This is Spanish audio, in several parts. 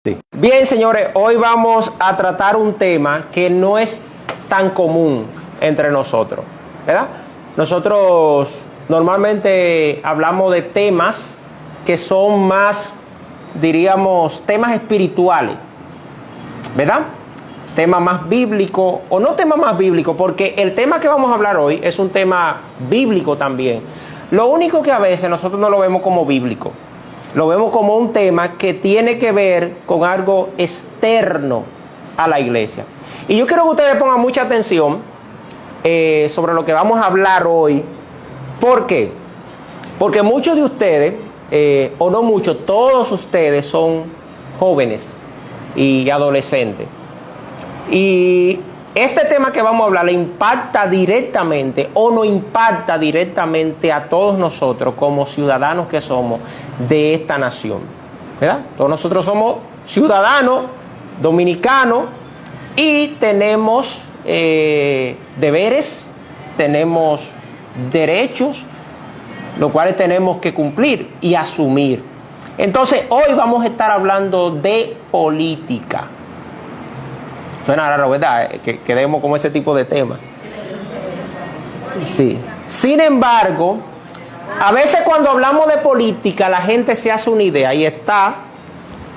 Sí. Bien, señores, hoy vamos a tratar un tema que no es tan común entre nosotros, ¿verdad? Nosotros normalmente hablamos de temas que son más, diríamos, temas espirituales, ¿verdad? Tema más bíblico, o no tema más bíblico, porque el tema que vamos a hablar hoy es un tema bíblico también. Lo único que a veces nosotros no lo vemos como bíblico, lo vemos como un tema que tiene que ver con algo externo a la iglesia. Y yo quiero que ustedes pongan mucha atención sobre lo que vamos a hablar hoy. ¿Por qué? Porque muchos de ustedes, o no muchos, todos ustedes son jóvenes y adolescentes. Y este tema que vamos a hablar le impacta directamente o no impacta directamente a todos nosotros como ciudadanos que somos de esta nación, ¿verdad? Todos nosotros somos ciudadanos dominicanos y tenemos deberes, tenemos derechos, los cuales tenemos que cumplir y asumir. Entonces, hoy vamos a estar hablando de política. Suena raro, ¿verdad? Que demos como ese tipo de tema. Sí. Sin embargo, a veces cuando hablamos de política, la gente se hace una idea y está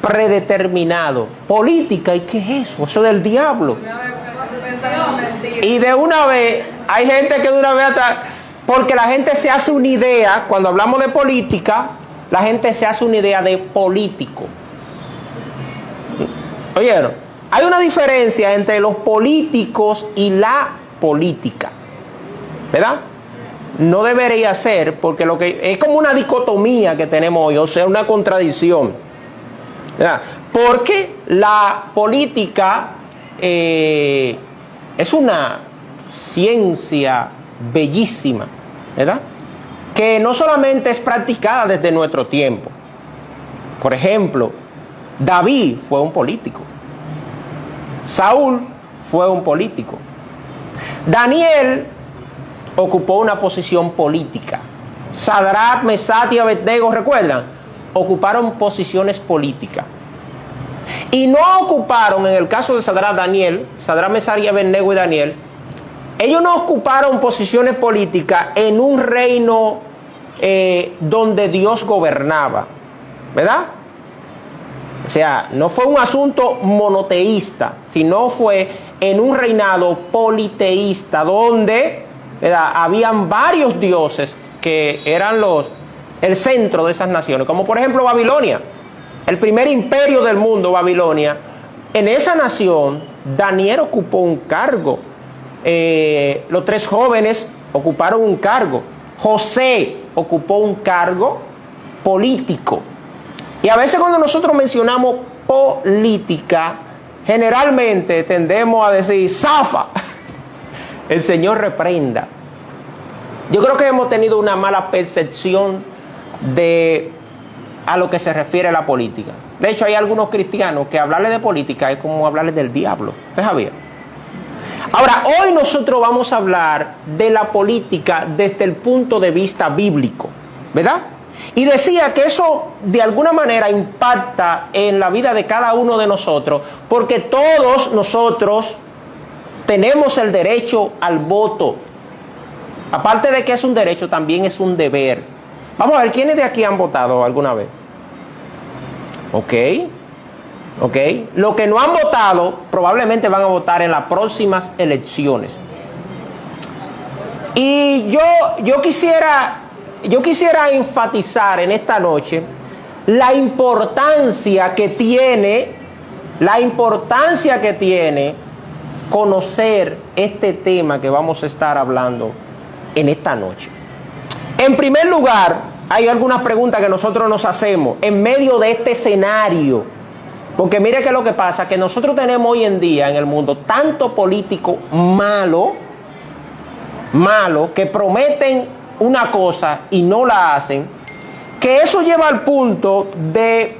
predeterminado. Política, ¿y qué es eso? Eso del diablo. Y de una vez, hay gente que de una vez hasta... Porque la gente se hace una idea, cuando hablamos de política, la gente se hace una idea de político. ¿Oyeron? Hay una diferencia entre los políticos y la política, ¿verdad? No debería ser, porque lo que es como una dicotomía que tenemos hoy, o sea, una contradicción, ¿verdad? Porque la política es una ciencia bellísima, ¿verdad? Que no solamente es practicada desde nuestro tiempo. Por ejemplo, David fue un político. Saúl fue un político. Daniel ocupó una posición política. Sadrach, Mesach y Abednego, ¿recuerdan? Ocuparon posiciones políticas. Y no ocuparon, en el caso de Sadrach, Mesach y Abednego y Daniel, ellos no ocuparon posiciones políticas en un reino donde Dios gobernaba, ¿verdad? O sea, no fue un asunto monoteísta, sino fue en un reinado politeísta, donde, ¿verdad?, habían varios dioses que eran el centro de esas naciones, como por ejemplo Babilonia, el primer imperio del mundo, Babilonia. En esa nación, Daniel ocupó un cargo, los tres jóvenes ocuparon un cargo, José ocupó un cargo político. Y a veces cuando nosotros mencionamos política, generalmente tendemos a decir, ¡zafa! El Señor reprenda. Yo creo que hemos tenido una mala percepción a lo que se refiere a la política. De hecho, hay algunos cristianos que hablarles de política es como hablarles del diablo. ¿Usted sabía? Ahora, hoy nosotros vamos a hablar de la política desde el punto de vista bíblico, ¿verdad? Y decía que eso de alguna manera impacta en la vida de cada uno de nosotros, porque todos nosotros tenemos el derecho al voto. Aparte de que es un derecho, también es un deber. Vamos a ver, ¿quiénes de aquí han votado alguna vez? Ok. Los que no han votado probablemente van a votar en las próximas elecciones. Y yo quisiera enfatizar en esta noche la importancia que tiene conocer este tema que vamos a estar hablando en esta noche. En primer lugar, hay algunas preguntas que nosotros nos hacemos en medio de este escenario. Porque mire que lo que pasa, que nosotros tenemos hoy en día en el mundo tanto político malo, que prometen una cosa y no la hacen, que eso lleva al punto de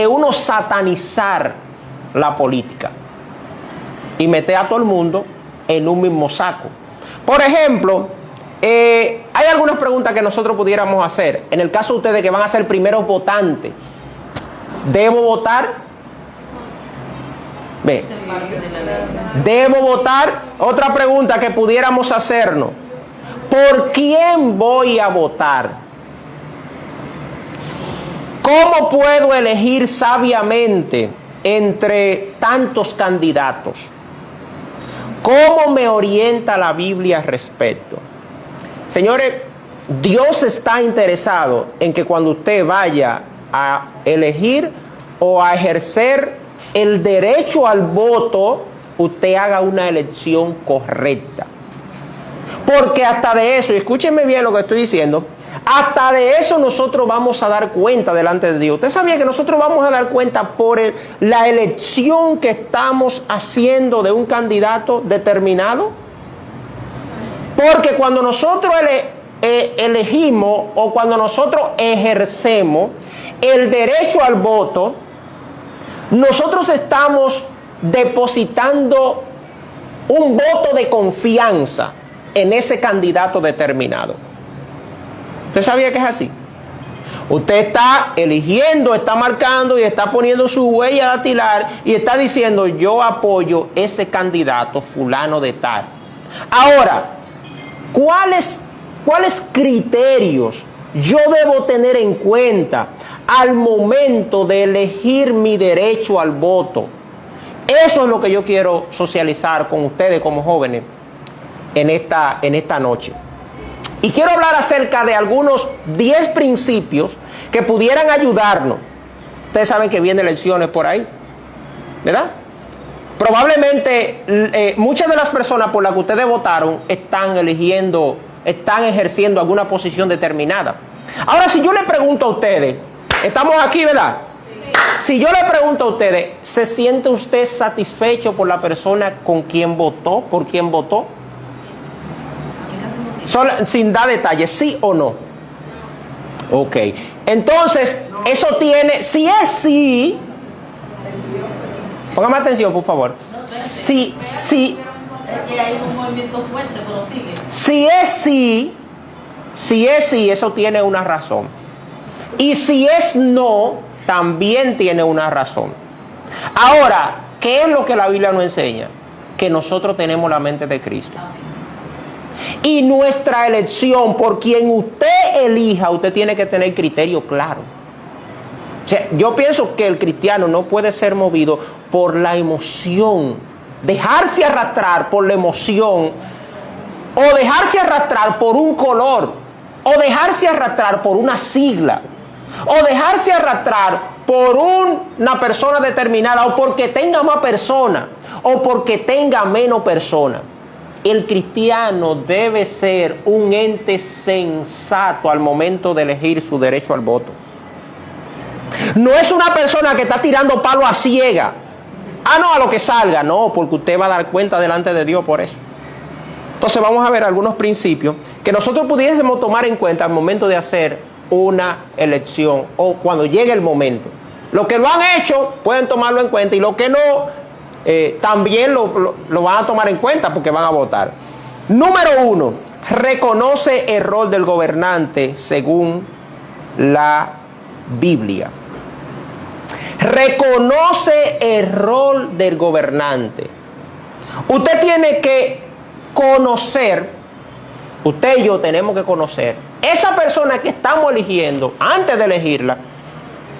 uno satanizar la política y meter a todo el mundo en un mismo saco. Por ejemplo, hay algunas preguntas que nosotros pudiéramos hacer. En el caso de ustedes que van a ser primeros votantes, ¿Debo votar? Ve. ¿Debo votar? Otra pregunta que pudiéramos hacernos. ¿Por quién voy a votar? ¿Cómo puedo elegir sabiamente entre tantos candidatos? ¿Cómo me orienta la Biblia al respecto? Señores, Dios está interesado en que cuando usted vaya a elegir o a ejercer el derecho al voto, usted haga una elección correcta. Porque hasta de eso, y escúchenme bien lo que estoy diciendo, hasta de eso nosotros vamos a dar cuenta delante de Dios. ¿Usted sabía que nosotros vamos a dar cuenta por la elección que estamos haciendo de un candidato determinado? Porque cuando nosotros elegimos o cuando nosotros ejercemos el derecho al voto, nosotros estamos depositando un voto de confianza en ese candidato determinado. ¿Usted sabía que es así? Usted está eligiendo, está marcando y está poniendo su huella dactilar y está diciendo: yo apoyo ese candidato fulano de tal. Ahora, ¿cuáles criterios yo debo tener en cuenta al momento de elegir mi derecho al voto? Eso es lo que yo quiero socializar con ustedes como jóvenes en esta noche. Y quiero hablar acerca de algunos 10 principios que pudieran ayudarnos. Ustedes saben que vienen elecciones por ahí, ¿verdad? Probablemente muchas de las personas por las que ustedes votaron están ejerciendo alguna posición determinada. Ahora, si yo le pregunto a ustedes, estamos aquí, ¿verdad? Si yo le pregunto a ustedes, ¿se siente usted satisfecho por la persona con quien votó, por quien votó? Sin dar detalles, ¿sí o no? Ok. Entonces, eso tiene, si es sí, póngame atención, por favor. Si es sí, eso tiene una razón. Y si es no, también tiene una razón. Ahora, ¿qué es lo que la Biblia nos enseña? Que nosotros tenemos la mente de Cristo. Y nuestra elección, por quien usted elija, usted tiene que tener criterio claro. O sea, yo pienso que el cristiano no puede ser movido por la emoción, dejarse arrastrar por la emoción, o dejarse arrastrar por un color, o dejarse arrastrar por una sigla, o dejarse arrastrar por una persona determinada, o porque tenga más personas, o porque tenga menos personas. El cristiano debe ser un ente sensato al momento de elegir su derecho al voto. No es una persona que está tirando palo a ciega. No, a lo que salga. No, porque usted va a dar cuenta delante de Dios por eso. Entonces vamos a ver algunos principios que nosotros pudiésemos tomar en cuenta al momento de hacer una elección o cuando llegue el momento. Los que lo han hecho pueden tomarlo en cuenta y los que no, también lo van a tomar en cuenta porque van a votar. Número 1, reconoce el rol del gobernante según la Biblia. Reconoce el rol del gobernante. Usted tiene que conocer, usted y yo tenemos que conocer esa persona que estamos eligiendo, antes de elegirla,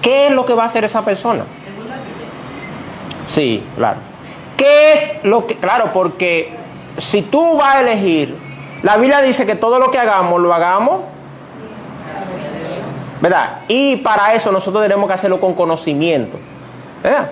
¿qué es lo que va a hacer esa persona? Sí, claro. ¿Qué es lo que? Claro, porque si tú vas a elegir, la Biblia dice que todo lo que hagamos, lo hagamos, ¿verdad? Y para eso nosotros tenemos que hacerlo con conocimiento, ¿verdad?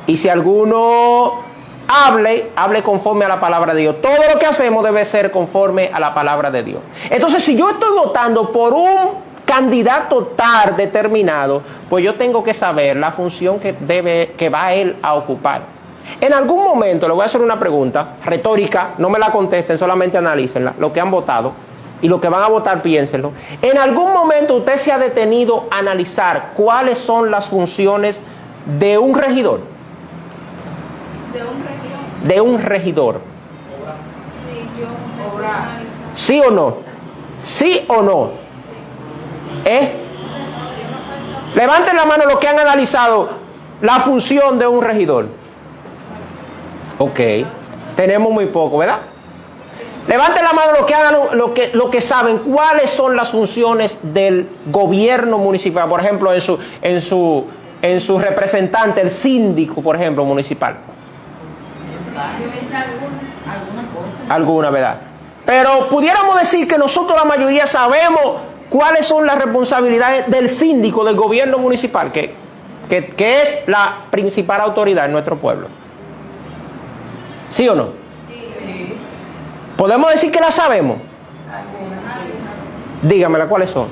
Y si alguno hable conforme a la palabra de Dios. Todo lo que hacemos debe ser conforme a la palabra de Dios. Entonces, si yo estoy votando por un candidato tal determinado, pues yo tengo que saber la función que va él a ocupar. En algún momento le voy a hacer una pregunta retórica, no me la contesten, solamente analícenla, lo que han votado y lo que van a votar, piénsenlo. En algún momento usted se ha detenido a analizar cuáles son las funciones de un regidor. De un regidor. ¿Sí o no? ¿Sí o no? Levanten la mano los que han analizado la función de un regidor. Ok, tenemos muy poco, ¿verdad? Levanten la mano los que saben cuáles son las funciones del gobierno municipal. Por ejemplo, en su representante, el síndico, por ejemplo, municipal. Alguna, ¿verdad? Pero pudiéramos decir que nosotros la mayoría sabemos cuáles son las responsabilidades del síndico del gobierno municipal, que es la principal autoridad en nuestro pueblo. ¿Sí o no? Sí. ¿Podemos decir que la sabemos? Dígamela, ¿cuáles son?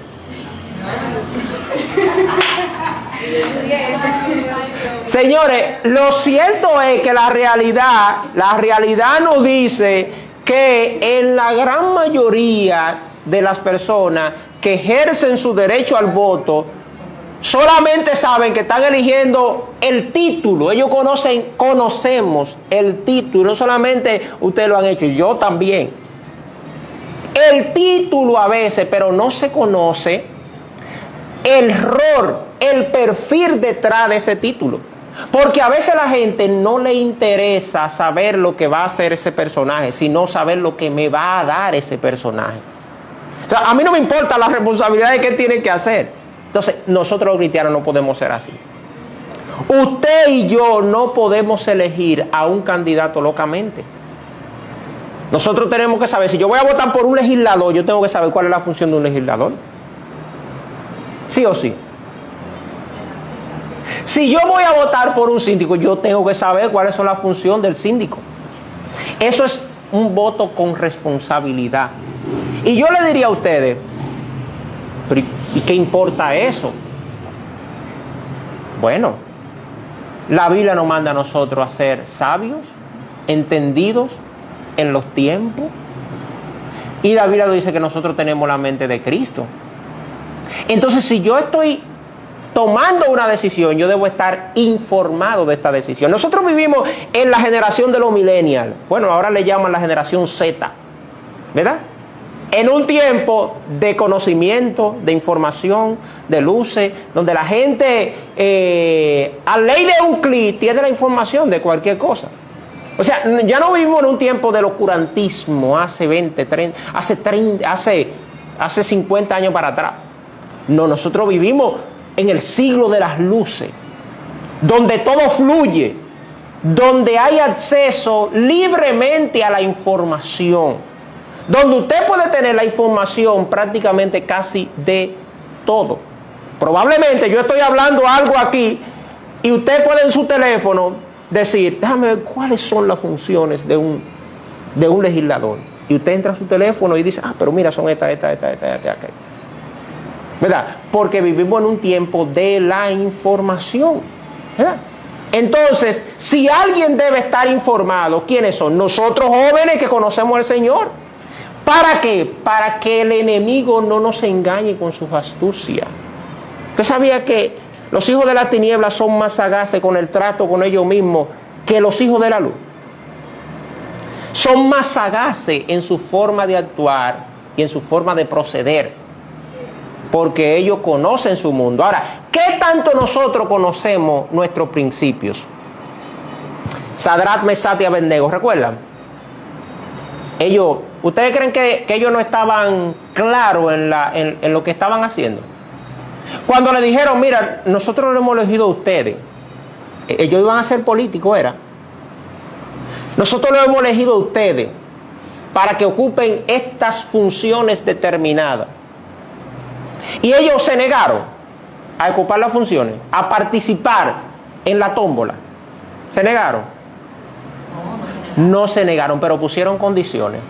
Señores, lo cierto es que la realidad nos dice que en la gran mayoría de las personas que ejercen su derecho al voto solamente saben que están eligiendo el título. Ellos conocemos el título. No solamente ustedes lo han hecho, yo también. El título a veces, pero no se conoce el rol, el perfil detrás de ese título. Porque a veces a la gente no le interesa saber lo que va a hacer ese personaje, sino saber lo que me va a dar ese personaje. O sea, a mí no me importa las responsabilidades que él tiene que hacer. Entonces, nosotros los cristianos no podemos ser así. Usted y yo no podemos elegir a un candidato locamente. Nosotros tenemos que saber, si yo voy a votar por un legislador, yo tengo que saber cuál es la función de un legislador. ¿Sí o sí? Si yo voy a votar por un síndico, yo tengo que saber cuáles son las funciones del síndico. Eso es un voto con responsabilidad. Y yo le diría a ustedes, ¿y qué importa eso? Bueno, la Biblia nos manda a nosotros a ser sabios, entendidos en los tiempos. Y la Biblia nos dice que nosotros tenemos la mente de Cristo. Entonces, si yo estoy tomando una decisión, yo debo estar informado de esta decisión. Nosotros vivimos en la generación de los millennials. Bueno, ahora le llaman la generación Z, ¿verdad? En un tiempo de conocimiento, de información, de luces, donde la gente, a ley de un clic, tiene la información de cualquier cosa. O sea, ya no vivimos en un tiempo del oscurantismo, hace 20, 30, hace 50 años para atrás. No, nosotros vivimos en el siglo de las luces, donde todo fluye, donde hay acceso libremente a la información, donde usted puede tener la información prácticamente casi de todo. Probablemente yo estoy hablando algo aquí y usted puede en su teléfono decir, déjame ver cuáles son las funciones de un legislador. Y usted entra a su teléfono y dice, pero mira, son esta. ¿Verdad? Porque vivimos en un tiempo de la información, ¿verdad? Entonces, si alguien debe estar informado, ¿quiénes son? Nosotros jóvenes que conocemos al Señor. ¿Para qué? Para que el enemigo no nos engañe con sus astucias. ¿Usted sabía que los hijos de la tiniebla son más sagaces con el trato con ellos mismos que los hijos de la luz? Son más sagaces en su forma de actuar y en su forma de proceder, porque ellos conocen su mundo. Ahora, ¿qué tanto nosotros conocemos nuestros principios? Sadrach, Mesach y Abednego, ¿recuerdan? ¿Ustedes creen que ellos no estaban claros en lo que estaban haciendo? Cuando le dijeron, mira, nosotros lo hemos elegido a ustedes, ellos iban a ser políticos, ¿era? Nosotros lo hemos elegido a ustedes para que ocupen estas funciones determinadas. Y ellos se negaron a ocupar las funciones, a participar en la tómbola. ¿Se negaron? No se negaron, pero pusieron condiciones.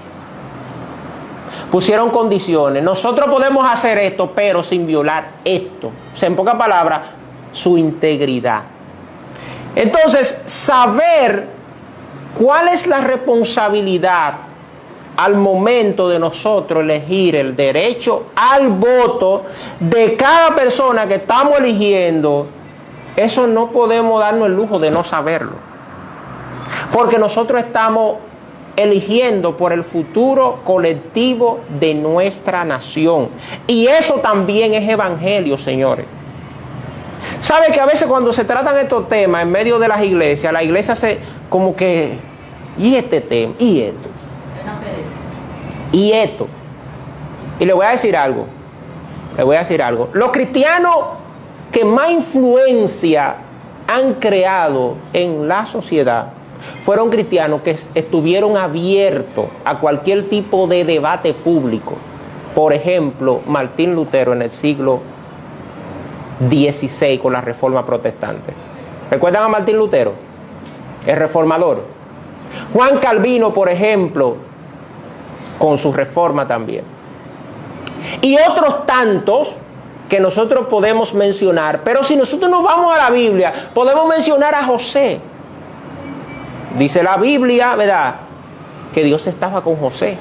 Pusieron condiciones. Nosotros podemos hacer esto, pero sin violar esto. O sea, en pocas palabras, su integridad. Entonces, saber cuál es la responsabilidad al momento de nosotros elegir el derecho al voto de cada persona que estamos eligiendo, eso no podemos darnos el lujo de no saberlo. Porque nosotros estamos eligiendo por el futuro colectivo de nuestra nación. Y eso también es evangelio, señores. ¿Sabe que a veces cuando se tratan estos temas en medio de las iglesias, la iglesia se como que, ¿y este tema? ¿Y esto? ¿Y esto? Y le voy a decir algo. Los cristianos que más influencia han creado en la sociedad fueron cristianos que estuvieron abiertos a cualquier tipo de debate público. Por ejemplo, Martín Lutero en el siglo XVI con la Reforma Protestante. ¿Recuerdan a Martín Lutero? El reformador. Juan Calvino, por ejemplo, con su reforma también. Y otros tantos que nosotros podemos mencionar, pero si nosotros nos vamos a la Biblia, podemos mencionar a José. Dice la Biblia, ¿verdad?, que Dios estaba con José.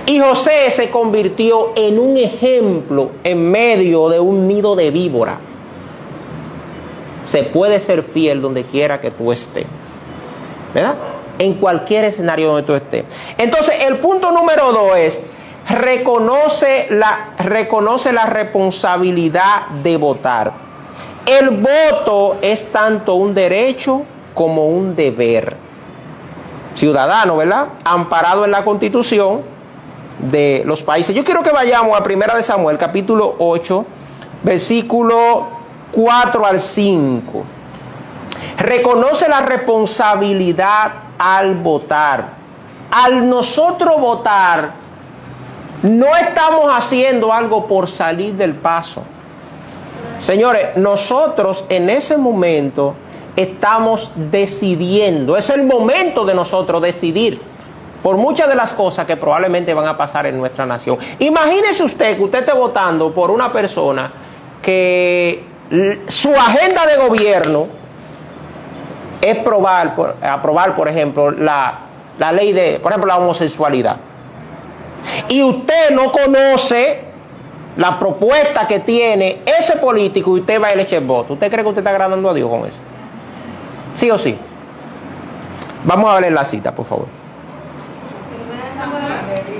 Y José se convirtió en un ejemplo en medio de un nido de víbora. Se puede ser fiel donde quiera que tú estés, ¿verdad? En cualquier escenario donde tú estés. Entonces, el punto número 2 es: reconoce la responsabilidad de votar. El voto es tanto un derecho como un deber ciudadano, ¿verdad?, amparado en la Constitución de los países. Yo quiero que vayamos a 1 de Samuel, capítulo 8, versículo 4 al 5. Reconoce la responsabilidad al votar. Al nosotros votar, no estamos haciendo algo por salir del paso. Señores, nosotros en ese momento estamos decidiendo. Es el momento de nosotros decidir por muchas de las cosas que probablemente van a pasar en nuestra nación. Imagínese usted que usted esté votando por una persona que su agenda de gobierno es aprobar, por ejemplo, la ley de, por ejemplo, la homosexualidad. Y usted no conoce la propuesta que tiene ese político y usted va y le echa el voto. ¿Usted cree que usted está agradando a Dios con eso? ¿Sí o sí? Vamos a ver la cita, por favor.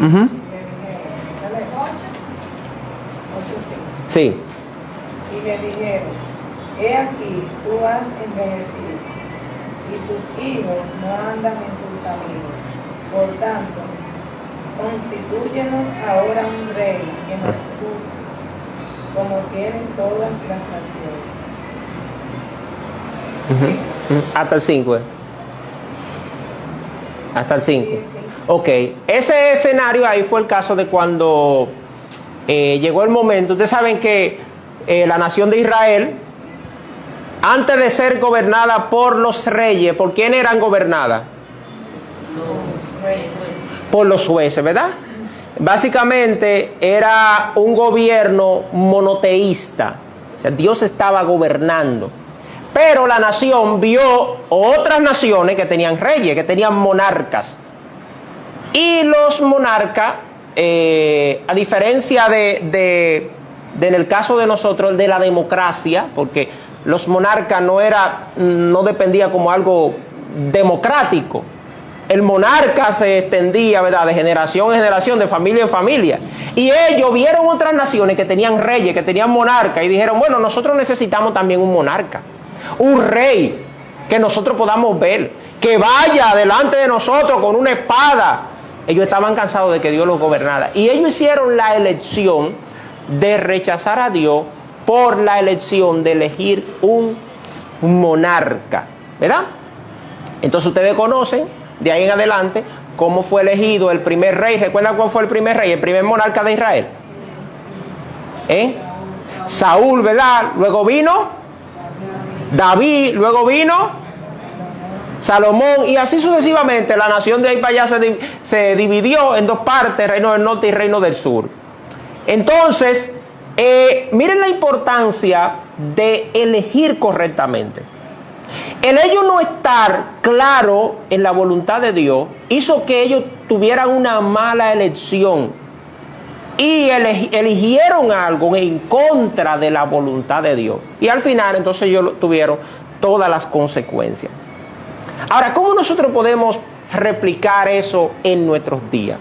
Uh-huh. Sí. Y le dijeron: he aquí, tú has envejecido, y tus hijos no andan en tus caminos. Por tanto, constitúyenos ahora un rey que nos guste, como tienen todas las naciones. Uh-huh. Uh-huh. Hasta el 5. Hasta el 5. Sí, sí. Ok, ese escenario ahí fue el caso de cuando llegó el momento. Ustedes saben que la nación de Israel, antes de ser gobernada por los reyes, ¿por quién eran gobernadas? Por los jueces, ¿verdad? Básicamente era un gobierno monoteísta. O sea, Dios estaba gobernando. Pero la nación vio otras naciones que tenían reyes, que tenían monarcas. Y los monarcas, a diferencia de en el caso de nosotros, de la democracia, porque los monarcas no dependía como algo democrático. El monarca se extendía, ¿verdad?, de generación en generación, de familia en familia. Y ellos vieron otras naciones que tenían reyes, que tenían monarcas, y dijeron: bueno, nosotros necesitamos también un monarca, un rey que nosotros podamos ver, que vaya delante de nosotros con una espada. Ellos estaban cansados de que Dios los gobernara. Y ellos hicieron la elección de rechazar a Dios por la elección de elegir un monarca, ¿verdad? Entonces ustedes conocen, de ahí en adelante, cómo fue elegido el primer rey. ¿Recuerdan cuál fue el primer rey, el primer monarca de Israel? Saúl, ¿verdad? Luego vino David, luego vino Salomón, y así sucesivamente. La nación de ahí para allá se dividió en dos partes: reino del norte y reino del sur. Entonces, miren la importancia de elegir correctamente. El ellos no estar claro en la voluntad de Dios hizo que ellos tuvieran una mala elección y eligieron algo en contra de la voluntad de Dios, y al final entonces ellos tuvieron todas las consecuencias. Ahora, ¿cómo nosotros podemos replicar eso en nuestros días?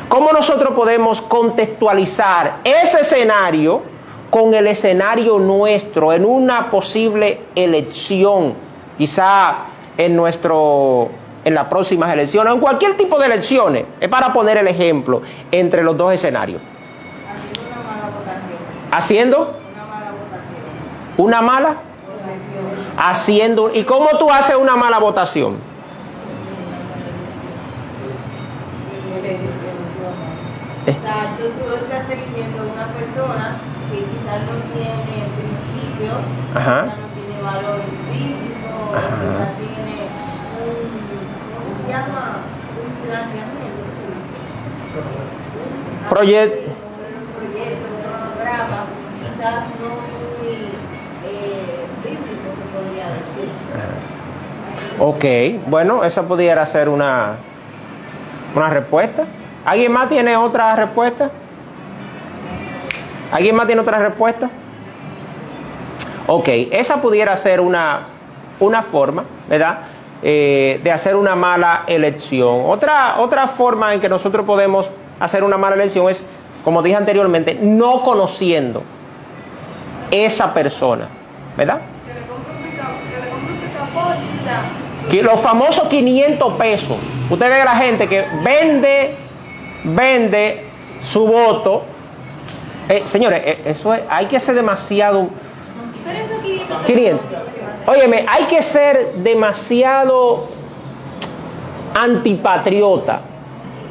¿Cómo nosotros podemos contextualizar ese escenario con el escenario nuestro, en una posible elección, quizá en las próximas elecciones, en cualquier tipo de elecciones, es para poner el ejemplo entre los dos escenarios. Haciendo una mala votación. ¿Haciendo? Una mala votación. ¿Una mala? Haciendo. ¿Y cómo tú haces una mala votación? Exacto, tú estás eligiendo una persona que quizás no tiene principios, Ajá. quizás no tiene valor bíblico, Ajá. quizás tiene ¿cómo se llama? Un planteamiento, Proyecto. un proyecto, un programa, quizás no muy bíblico, se podría decir. Ok, bueno, esa pudiera ser una respuesta. ¿Alguien más tiene otra respuesta? ¿Alguien más tiene otra respuesta? Ok, esa pudiera ser una forma, ¿verdad? De hacer una mala elección. Otra forma en que nosotros podemos hacer una mala elección es, como dije anteriormente, no conociendo esa persona, ¿verdad? Que le compre un picaporte y ya. Que los famosos 500 pesos. Usted ve a la gente que vende su voto. Señores, eso hay que ser demasiado. Pero eso 500. Óyeme, hay que ser demasiado antipatriota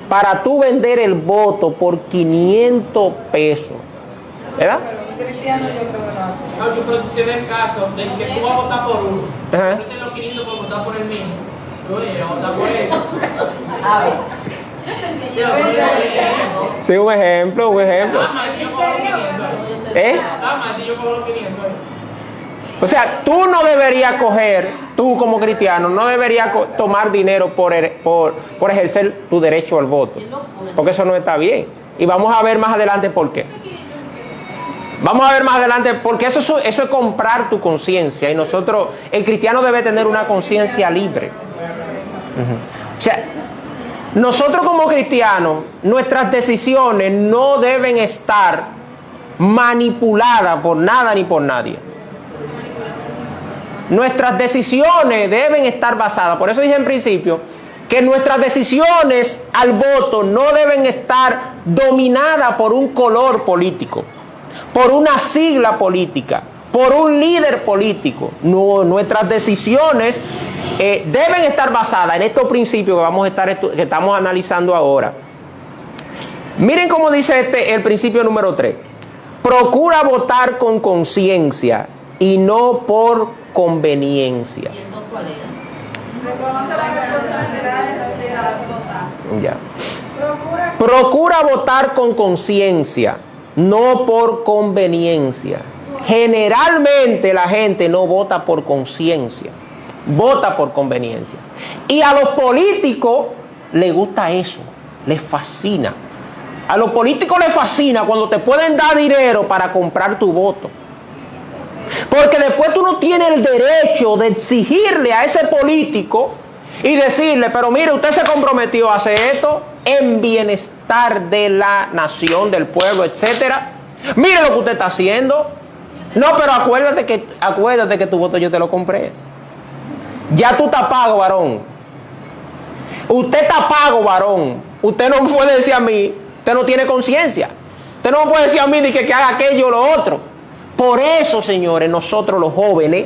para tú vender el voto por 500 pesos. ¿Verdad? Pero un cristiano yo creo que no hace. Nacho, pero si se da el caso de que tú vas a votar por uno, Ajá. ofrecen los 500 por votar por el mismo, tú oye, a votar por eso. A ver. Sí, un ejemplo. Nada más si yo cobro los 500. ¿Eh? Nada más si yo cobro los 500. O sea, tú no deberías coger, tú como cristiano, no deberías tomar dinero por ejercer tu derecho al voto. Porque eso no está bien. Y vamos a ver más adelante por qué. Vamos a ver más adelante, porque eso es comprar tu conciencia. Y nosotros, el cristiano debe tener una conciencia libre. O sea, nosotros como cristianos, nuestras decisiones no deben estar manipuladas por nada ni por nadie. Nuestras decisiones deben estar basadas, por eso dije en principio, que nuestras decisiones al voto no deben estar dominadas por un color político, por una sigla política, por un líder político. No, nuestras decisiones deben estar basadas en estos principios que estamos analizando ahora. Miren cómo dice el principio número 3. Procura votar con conciencia y no por conveniencia. ¿Y el dos cuál era? Reconoce la responsabilidad de votar. Ya. Procura votar con conciencia, no por conveniencia. Generalmente la gente no vota por conciencia, vota por conveniencia. Y a los políticos les gusta eso, les fascina. A los políticos les fascina cuando te pueden dar dinero para comprar tu voto. Porque después tú no tienes el derecho de exigirle a ese político y decirle, pero mire, usted se comprometió a hacer esto en bienestar de la nación, del pueblo, etcétera. Mire lo que usted está haciendo. No, pero acuérdate que tu voto yo te lo compré. Ya tú estás pago, varón. Usted está pago, varón. Usted no me puede decir a mí, usted no tiene conciencia. Usted no me puede decir a mí que haga aquello o lo otro. Por eso, señores, nosotros los jóvenes,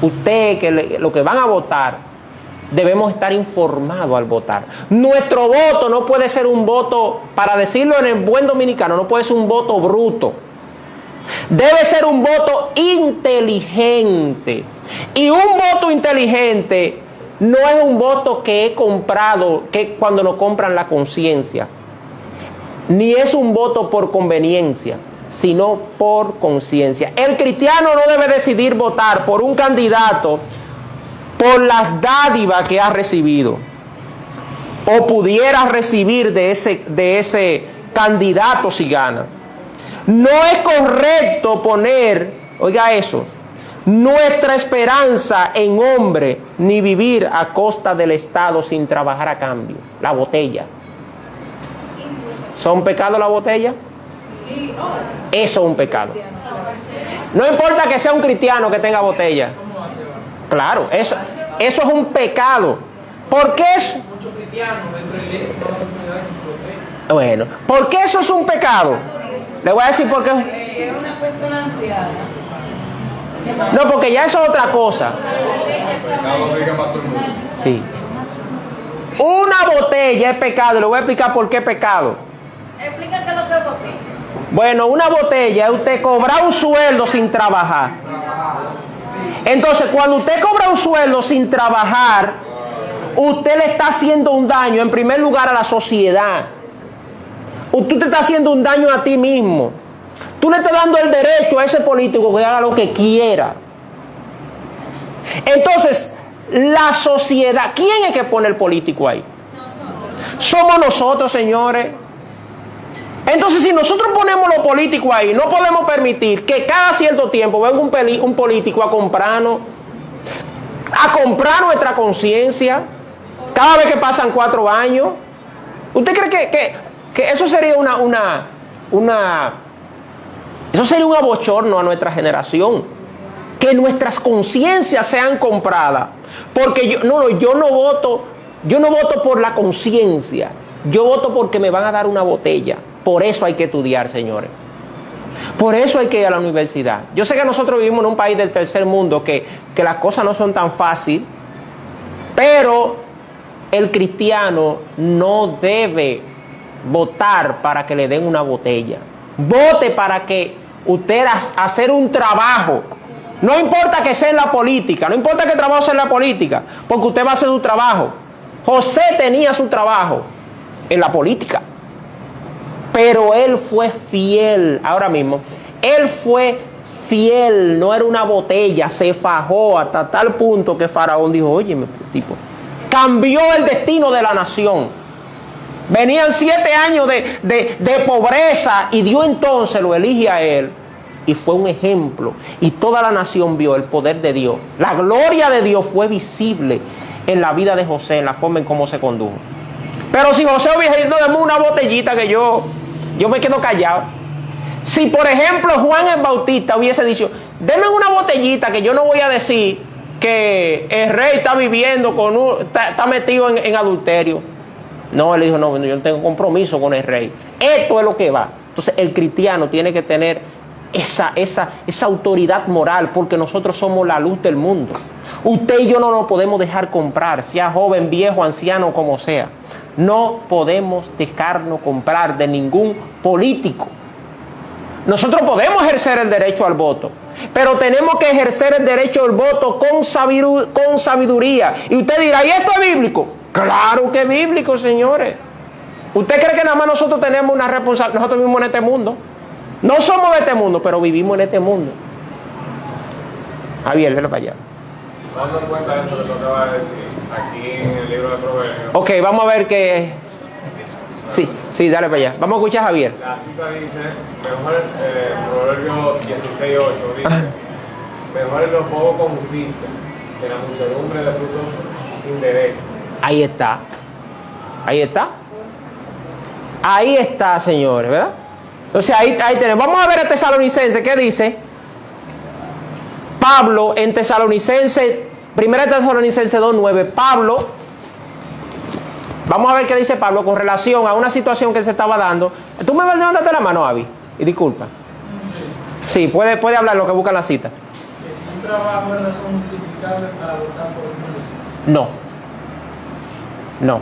ustedes los que van a votar, debemos estar informados al votar. Nuestro voto no puede ser un voto, para decirlo en el buen dominicano, no puede ser un voto bruto. Debe ser un voto inteligente. Y un voto inteligente no es un voto que he comprado, que cuando nos compran la conciencia. Ni es un voto por conveniencia, sino por conciencia. El cristiano no debe decidir votar por un candidato por las dádivas que ha recibido o pudiera recibir de ese candidato si gana. No es correcto poner, oiga eso, nuestra esperanza en hombre, ni vivir a costa del Estado sin trabajar a cambio. La botella. ¿Son pecados la botella? Eso es un pecado. No importa que sea un cristiano que tenga botella. Claro, eso es un pecado. ¿Por qué es? Muchos cristianos dentro de la iglesia toman la oportunidad de que Bueno, ¿por qué eso es un pecado? Le voy a decir por qué. Es una persona anciana. No, porque ya eso es otra cosa. Sí. Una botella es pecado. Le voy a explicar por qué es pecado. Explícate lo que es botella. Bueno, una botella es usted cobrar un sueldo sin trabajar. Entonces, cuando usted cobra un sueldo sin trabajar, usted le está haciendo un daño, en primer lugar, a la sociedad. Usted te está haciendo un daño a ti mismo. Tú le estás dando el derecho a ese político que haga lo que quiera. Entonces, la sociedad, ¿quién es que pone el político ahí? Somos nosotros, señores. Entonces, si nosotros ponemos los políticos ahí, no podemos permitir que cada cierto tiempo venga un político a comprar nuestra conciencia, cada vez que pasan 4 años. ¿Usted cree que eso sería eso sería un abochorno a nuestra generación? Que nuestras conciencias sean compradas. Porque yo no voto por la conciencia. Yo voto porque me van a dar una botella. Por eso hay que estudiar, señores. Por eso hay que ir a la universidad. Yo sé que nosotros vivimos en un país del tercer mundo que las cosas no son tan fáciles, pero el cristiano no debe votar para que le den una botella. Vote para que usted hacer un trabajo. No importa que sea en la política, no importa que trabajo sea en la política, porque usted va a hacer su trabajo. José tenía su trabajo en la política, pero él fue fiel. Ahora mismo, él fue fiel, no era una botella, se fajó hasta tal punto que Faraón dijo, oye, tipo, cambió el destino de la nación. Venían 7 años de pobreza y Dios entonces lo elige a él. Y fue un ejemplo. Y toda la nación vio el poder de Dios. La gloria de Dios fue visible en la vida de José, en la forma en cómo se condujo. Pero si José hubiese ido, dame una botellita que yo me quedo callado. Si por ejemplo Juan el Bautista hubiese dicho, denme una botellita que yo no voy a decir que el rey está viviendo está metido en adulterio. No, él dijo, no, yo no tengo compromiso con el rey. Esto es lo que va. Entonces el cristiano tiene que tener esa autoridad moral, porque nosotros somos la luz del mundo. Usted y yo no nos podemos dejar comprar, sea joven, viejo, anciano, como sea. No podemos dejarnos comprar de ningún político. Nosotros podemos ejercer el derecho al voto, pero tenemos que ejercer el derecho al voto con sabiduría. Y usted dirá, ¿y esto es bíblico? Claro que es bíblico, señores. ¿Usted cree que nada más nosotros tenemos una responsabilidad? Nosotros vivimos en este mundo. No somos de este mundo, pero vivimos en este mundo. Javier, velo para allá. Dando en cuenta eso que tú acabas de decir, aquí en el libro de Proverbios. Ok, vamos a ver qué. Sí, dale para allá. Vamos a escuchar a Javier. La cita dice, mejor, Proverbios 16:8 dice, mejor es lo poco con justicia que la muchedumbre de frutos sin derecho. Ahí está. Ahí está, señores, ¿verdad? Entonces ahí tenemos. Vamos a ver a Tesalonicenses, ¿qué dice? Pablo en Tesalonicenses, 1 Tesalonicenses 2:9, Pablo, vamos a ver qué dice Pablo con relación a una situación que se estaba dando. ¿Tú me vas a levantar la mano, Avi? Y disculpa. Sí, puede hablar lo que busca la cita. si un trabajo es razón justificable para votar por un político. No.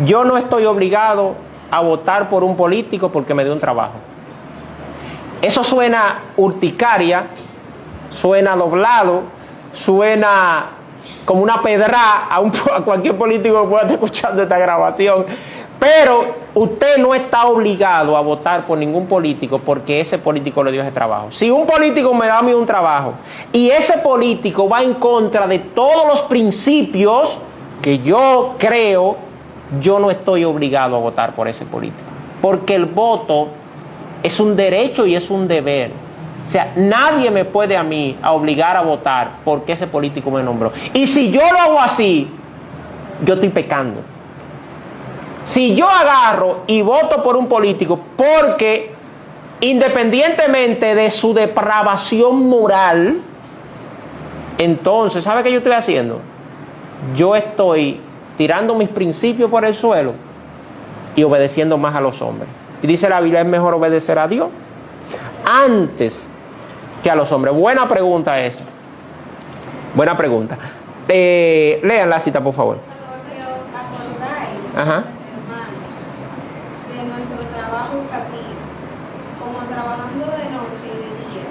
Yo no estoy obligado a votar por un político porque me dio un trabajo. Eso suena urticaria, suena doblado, suena como una pedra a cualquier político que pueda estar escuchando esta grabación. Pero usted no está obligado a votar por ningún político porque ese político le dio ese trabajo. Si un político me da a mí un trabajo y ese político va en contra de todos los principios que yo creo, yo no estoy obligado a votar por ese político. Porque el voto es un derecho y es un deber. O sea, nadie me puede a mí obligar a votar porque ese político me nombró. Y si yo lo hago así, yo estoy pecando. Si yo agarro y voto por un político porque independientemente de su depravación moral, entonces, ¿sabe qué yo estoy haciendo? Yo estoy tirando mis principios por el suelo y obedeciendo más a los hombres. Y dice la Biblia, es mejor obedecer a Dios antes que a los hombres. Buena pregunta esa. Buena pregunta. Lean la cita, por favor. Que os acordáis, Ajá. hermanos, de nuestro trabajo aquí, como trabajando de noche y de día,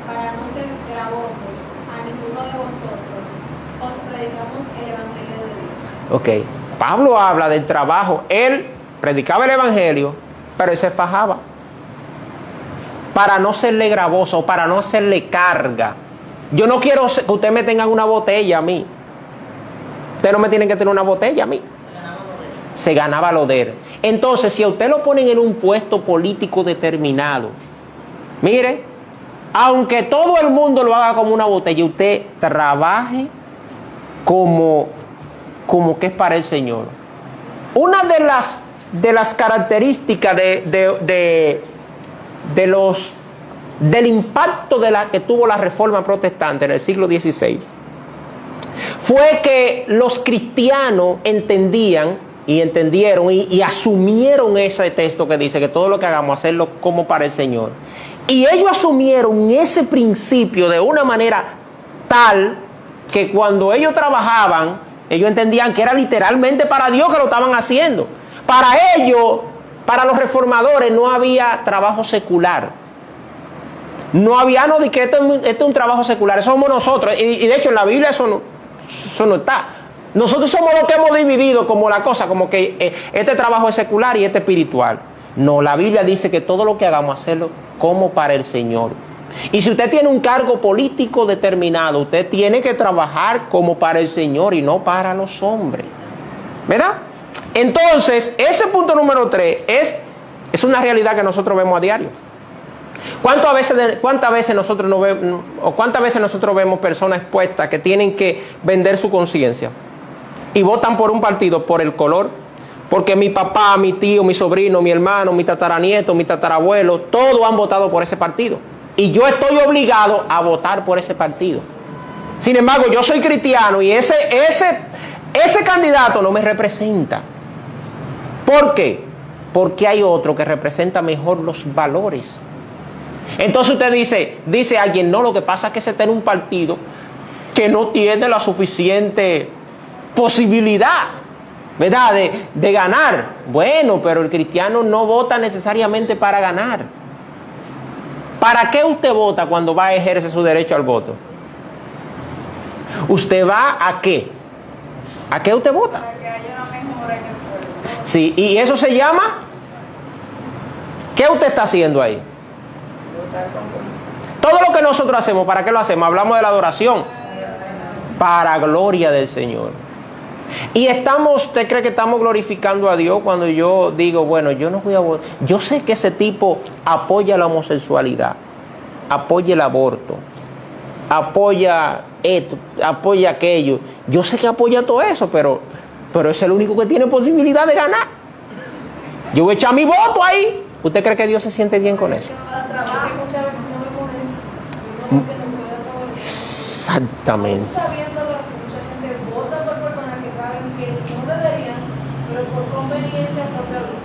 para no ser gravosos a ninguno de vosotros, os predicamos el Evangelio de Dios. Ok. Pablo habla del trabajo. Él predicaba el Evangelio, pero él se fajaba. Para no serle gravoso, para no hacerle carga. Yo no quiero que ustedes me tengan una botella a mí. Ustedes no me tienen que tener una botella a mí. Se ganaba lo de él. Entonces, si a usted lo ponen en un puesto político determinado, mire, aunque todo el mundo lo haga como una botella, usted trabaje como que es para el Señor. Una de las características del impacto que tuvo la Reforma Protestante en el siglo XVI fue que los cristianos entendieron y asumieron ese texto que dice que todo lo que hagamos hacerlo como para el Señor, y ellos asumieron ese principio de una manera tal que cuando ellos trabajaban, ellos entendían que era literalmente para Dios que lo estaban haciendo. Para ellos, para los reformadores, no había trabajo secular. No había, no, de que esto es un trabajo secular, eso somos nosotros. Y de hecho en la Biblia eso no está. Nosotros somos los que hemos dividido como la cosa, como que este trabajo es secular y este espiritual. No, la Biblia dice que todo lo que hagamos, hacerlo como para el Señor. Y si usted tiene un cargo político determinado, usted tiene que trabajar como para el Señor y no para los hombres. ¿Verdad? Entonces, ese punto número 3 es una realidad que nosotros vemos a diario. ¿Cuántas veces nosotros vemos personas expuestas que tienen que vender su conciencia y votan por un partido por el color? Porque mi papá, mi tío, mi sobrino, mi hermano, mi tataranieto, mi tatarabuelo, todos han votado por ese partido. Y yo estoy obligado a votar por ese partido. Sin embargo, yo soy cristiano y ese candidato no me representa. ¿Por qué? Porque hay otro que representa mejor los valores. Entonces usted dice a alguien, no, lo que pasa es que se tiene un partido que no tiene la suficiente posibilidad, ¿verdad?, de ganar. Bueno, pero el cristiano no vota necesariamente para ganar. ¿Para qué usted vota cuando va a ejercer su derecho al voto? ¿Usted va a qué? ¿A qué usted vota? Para que haya una mejora en el pueblo. Sí, y eso se llama, ¿qué usted está haciendo ahí? Votar con conciencia. Todo lo que nosotros hacemos, ¿para qué lo hacemos? Hablamos de la adoración. Para gloria del Señor. Y ¿usted cree que estamos glorificando a Dios cuando yo digo, bueno, yo no voy a votar? Yo sé que ese tipo apoya la homosexualidad, apoya el aborto, apoya esto, apoya aquello. Yo sé que apoya todo eso, pero es el único que tiene posibilidad de ganar. Yo voy a echar mi voto ahí. ¿Usted cree que Dios se siente bien con eso? Para trabajar muchas veces no vemos eso. Yo creo que no puede todo eso. Exactamente. Sabiéndolo así, mucha gente vota por personas que saben que no deberían, pero por conveniencia propia vez.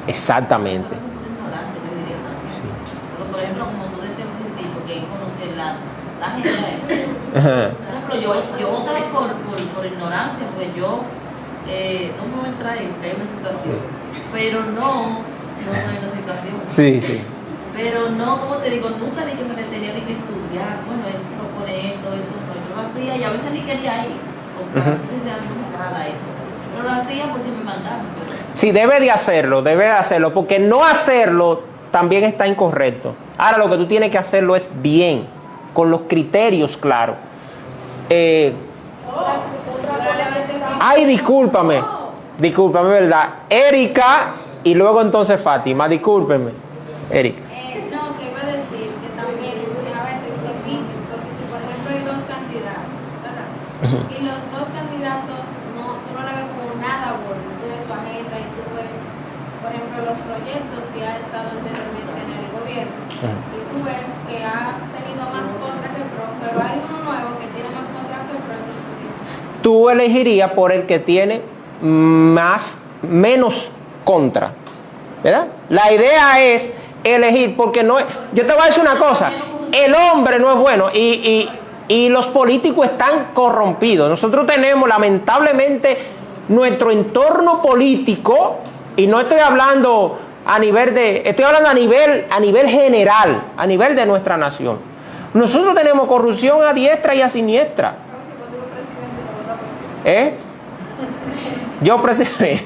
Exactamente. Ignorancia, yo diría también. Porque, por ejemplo, como tú decías al principio, que hay que conocer las generaciones. Ajá. Por ejemplo, yo voté por ignorancia, porque yo no me voy a entrar en una situación, pero no hay una situación. Sí. Pero no, como te digo, nunca ni que me tenía ni que estudiar. Bueno, él propone esto, no. Yo lo hacía y a veces ni quería ir. Porque a veces no me agrada eso. Pero lo hacía porque me mandaban. Sí, debe de hacerlo, porque no hacerlo también está incorrecto. Ahora lo que tú tienes que hacerlo es bien, con los criterios claros. Ay, discúlpame, ¿verdad? Erika y luego entonces Fátima, discúlpeme. Erika. No, que iba a decir que también que a veces es difícil, porque si por ejemplo hay dos candidatos, ¿verdad? Y los dos candidatos tú no le ves como nada bueno, tú ves su agenda y tú ves, por ejemplo, los proyectos, si ha estado anteriormente en el gobierno. Y tú ves que ha tenido más contra que pro, pero hay uno nuevo que tiene más contra que pro, entonces Tú elegirías por el que tiene menos contra, ¿verdad? La idea es elegir, porque no es, yo te voy a decir una cosa, el hombre no es bueno y los políticos están corrompidos. Nosotros tenemos lamentablemente nuestro entorno político, y no estoy hablando estoy hablando a nivel general, a nivel de nuestra nación. Nosotros tenemos corrupción a diestra y a siniestra. Yo presidente.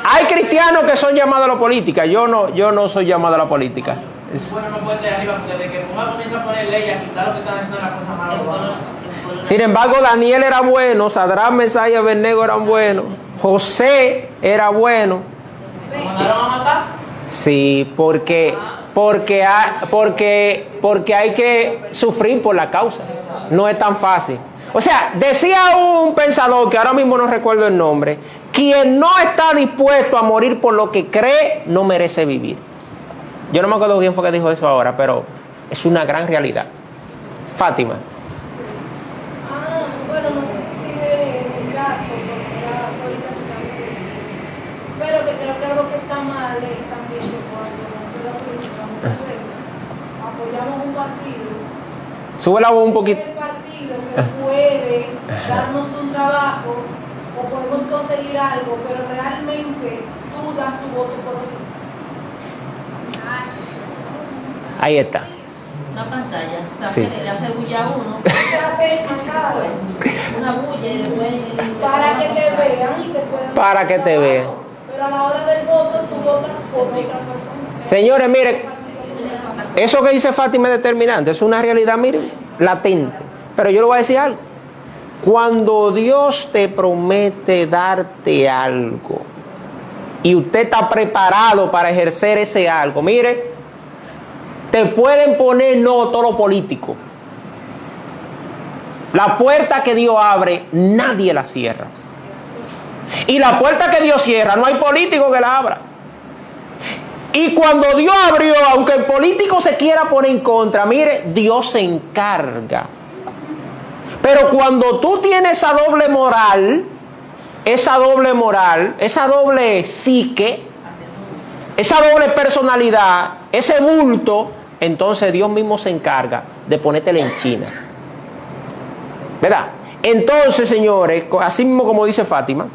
Hay cristianos que son llamados a la política. Yo no soy llamado a la política. Bueno, no puede estar arriba porque de que Puma comienza a poner ley a quitar lo que están haciendo las cosas malas. Sin embargo, Daniel era bueno, Sadrach, Mesach y Abednego eran buenos, José era bueno. ¿Lo mandaron a matar? Sí, porque hay que sufrir por la causa. No es tan fácil. O sea, decía un pensador que ahora mismo no recuerdo el nombre: quien no está dispuesto a morir por lo que cree, no merece vivir. Yo no me acuerdo quién fue que dijo eso ahora, pero es una gran realidad. Fátima. Bueno, no sé si sigue el caso, porque ya ahorita se sabe que es. Pero que creo que algo que está mal es también que cuando se la política muchas veces apoyamos un partido. Sube la voz un poquito. El partido que puede darnos un trabajo o podemos conseguir algo, pero realmente tú das tu voto por otro. Ahí está. Una pantalla, o sea, Sí. le hace bulla a uno, Se hace mandado una bulla y después... para que te vean y te puedan Para dar que te trabajo. vean. Pero a la hora del voto tú votas por otra persona. Señores, miren, eso que dice Fátima es determinante, es una realidad, miren, latente. Pero yo le voy a decir algo. Cuando Dios te promete darte algo y usted está preparado para ejercer ese algo, mire, te pueden poner no todo lo político. La puerta que Dios abre, nadie la cierra. Y la puerta que Dios cierra, no hay político que la abra. Y cuando Dios abrió, aunque el político se quiera poner en contra, mire, Dios se encarga. Pero cuando tú tienes esa doble moral, esa doble psique, esa doble personalidad, ese bulto, entonces Dios mismo se encarga de ponértela en China. ¿Verdad? Entonces, señores, así mismo como dice Fátima,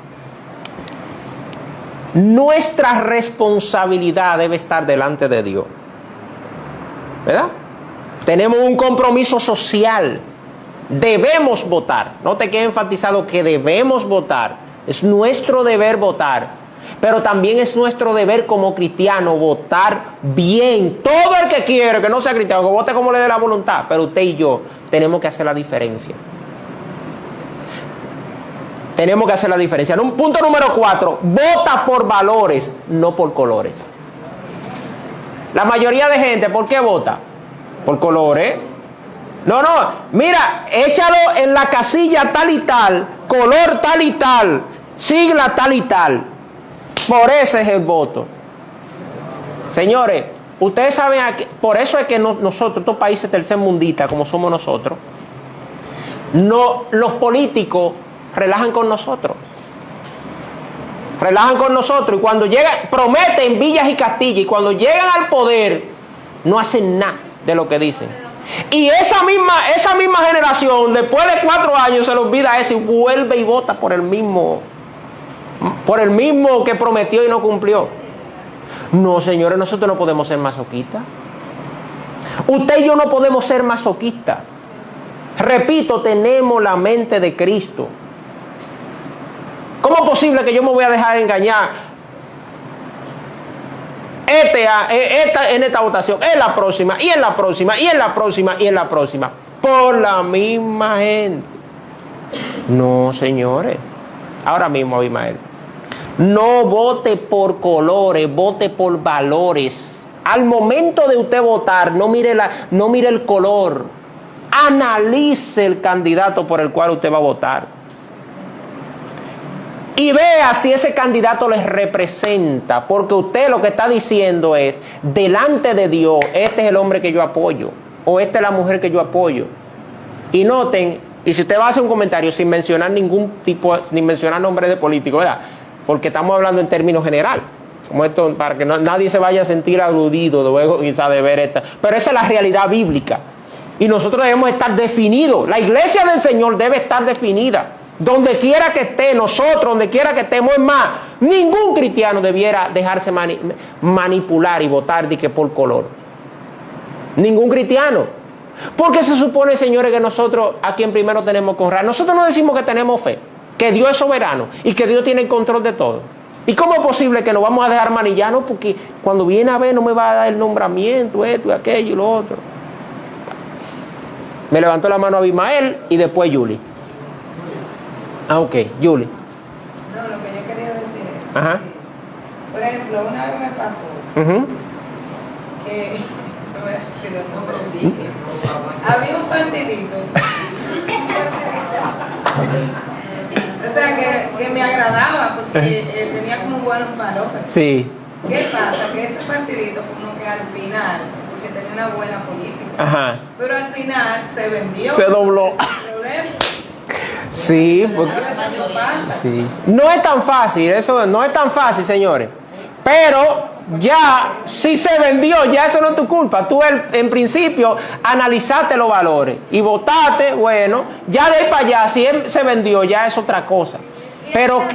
nuestra responsabilidad debe estar delante de Dios. ¿Verdad? Tenemos un compromiso social. Debemos votar. Note que he enfatizado que debemos votar. Es nuestro deber votar. Pero también es nuestro deber como cristiano votar bien. Todo el que quiere, que no sea cristiano, que vote como le dé la voluntad. Pero usted y yo tenemos que hacer la diferencia. Tenemos que hacer la diferencia. Punto número 4. Vota por valores, no por colores. La mayoría de gente, ¿por qué vota? Por colores. No, mira, échalo en la casilla tal y tal, color tal y tal, sigla tal y tal. Por ese es el voto. Señores, ustedes saben, por eso es que nosotros, estos países tercermundistas como somos nosotros, no, los políticos relajan con nosotros. Relajan con nosotros y cuando llegan, prometen villas y castillas y cuando llegan al poder, no hacen nada de lo que dicen. Y esa misma generación, después de 4 años, se le olvida eso y vuelve y vota por el mismo que prometió y no cumplió. No, señores, nosotros no podemos ser masoquistas. Usted y yo no podemos ser masoquistas. Repito, tenemos la mente de Cristo. ¿Cómo es posible que yo me voy a dejar engañar? En esta votación, en la próxima, y en la próxima, y en la próxima, y en la próxima, por la misma gente. No, señores. Ahora mismo, Abimael, no vote por colores, vote por valores. Al momento de usted votar, no mire el color. Analice el candidato por el cual usted va a votar. y vea si ese candidato les representa, porque usted lo que está diciendo es, delante de Dios, este es el hombre que yo apoyo, o esta es la mujer que yo apoyo. Y noten, y si usted va a hacer un comentario sin mencionar ningún tipo, ni mencionar nombres de políticos, ¿verdad? Porque estamos hablando en términos general, como esto, para que nadie se vaya a sentir aludido luego quizá de ver esta, pero esa es la realidad bíblica. Y nosotros debemos estar definidos. La iglesia del Señor debe estar definida. Donde quiera que esté, nosotros, donde quiera que estemos, es más, ningún cristiano debiera dejarse manipular y votar de que por color. Ningún cristiano. Porque se supone, señores, que nosotros a quien primero tenemos que honrar. Nosotros no decimos que tenemos fe, que Dios es soberano y que Dios tiene el control de todo. ¿Y cómo es posible que nos vamos a dejar manillar? No, porque cuando viene a ver no me va a dar el nombramiento, esto y aquello y lo otro. Me levantó la mano Abimael y después Yuli. Ah, ok, Yuli. No, lo que yo quería decir es, Ajá. por ejemplo, una vez me pasó Uh-huh. que, no voy a decir el nombre, sí, había un partidito, o sea, que me agradaba porque tenía como buenos valores. Sí. ¿Qué pasa? Que ese partidito como que al final, porque tenía una buena política, Ajá. pero al final se vendió. Se dobló. Sí, porque... Eso pasa. Sí. No es tan fácil, eso no es tan fácil, señores. Pero ya, si se vendió, ya eso no es tu culpa. Tú en principio analizaste los valores y votaste, bueno, ya de ahí para allá, si él se vendió, ya es otra cosa. Pero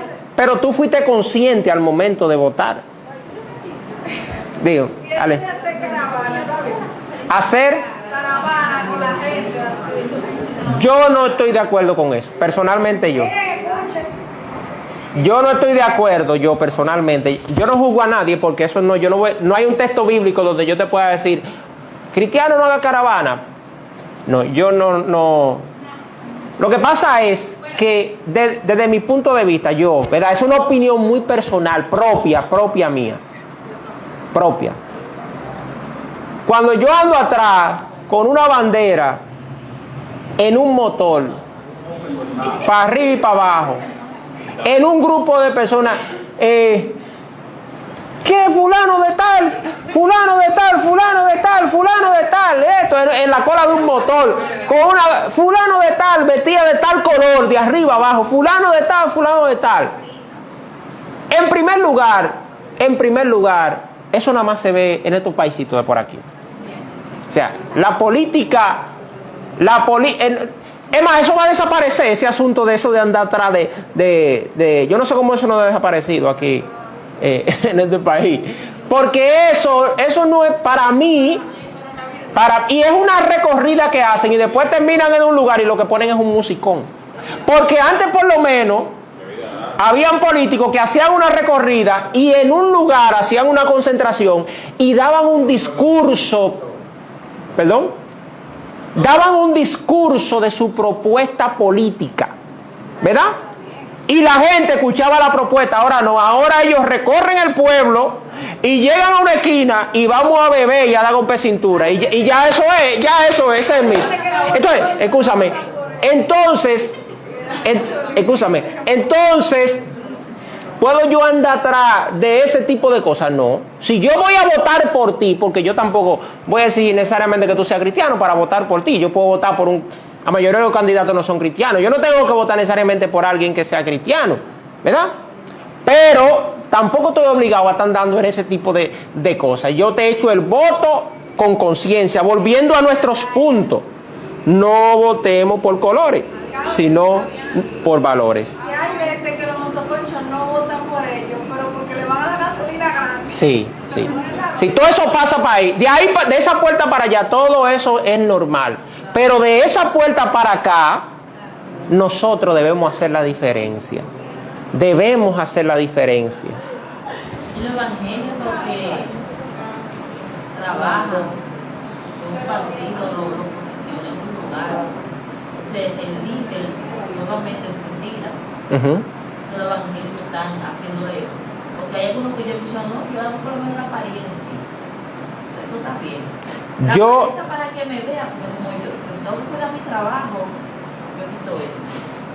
tú fuiste consciente al momento de votar. Digo, dale. Hacer... Caravana con la gente así. Yo no estoy de acuerdo con eso, personalmente yo. Yo no estoy de acuerdo, yo personalmente. Yo no juzgo a nadie porque eso no, no hay un texto bíblico donde yo te pueda decir, cristiano no haga caravana. No, yo no. Lo que pasa es que desde mi punto de vista, ¿verdad? Es una opinión muy personal, propia mía. Propia. Cuando yo ando atrás con una bandera en un motor, para arriba y para abajo, en un grupo de personas, ¿qué fulano de tal? Fulano de tal, fulano de tal, fulano de tal, esto en la cola de un motor, con una fulano de tal, vestida de tal color, de arriba abajo, fulano de tal, fulano de tal. En primer lugar, eso nada más se ve en estos paisitos de por aquí. O sea, la política, es más, eso va a desaparecer, ese asunto de eso de andar atrás de yo no sé cómo eso no ha desaparecido aquí en este país. Porque eso no es para mí, y es una recorrida que hacen y después terminan en un lugar y lo que ponen es un musicón. Porque antes por lo menos habían políticos que hacían una recorrida y en un lugar hacían una concentración y daban un discurso, daban un discurso de su propuesta política, ¿verdad? Y la gente escuchaba la propuesta. Ahora no, ahora ellos recorren el pueblo y llegan a una esquina y vamos a beber y a dar golpe de cintura y ya eso es, ese es el mismo. Entonces, entonces, ¿puedo yo andar atrás de ese tipo de cosas? No. Si yo voy a votar por ti, porque yo tampoco voy a decir necesariamente que tú seas cristiano para votar por ti. Yo puedo votar por la mayoría de los candidatos no son cristianos. Yo no tengo que votar necesariamente por alguien que sea cristiano, ¿verdad? Pero tampoco estoy obligado a estar dando en ese tipo de cosas. Yo te he hecho el voto con conciencia. Volviendo a nuestros puntos, no votemos por colores, sino por valores. Y hay veces que los motoconchos no votan por ellos, pero porque le van a la gasolina gratis. Sí. Si todo eso pasa para ahí, de esa puerta para allá, todo eso es normal. Pero de esa puerta para acá, nosotros debemos hacer la diferencia. Debemos hacer la diferencia. Y los evangélicos que trabajan en un partido, lo posicionan en un lugar. Entonces, el líder nuevamente se tira. Los evangélicos están haciendo eso. Porque hay algunos que yo he escuchado, no, yo hago por lo menos la apariencia. Eso está bien. La apariencia para que me vea, porque como yo tengo que hacer mi trabajo, yo quito eso.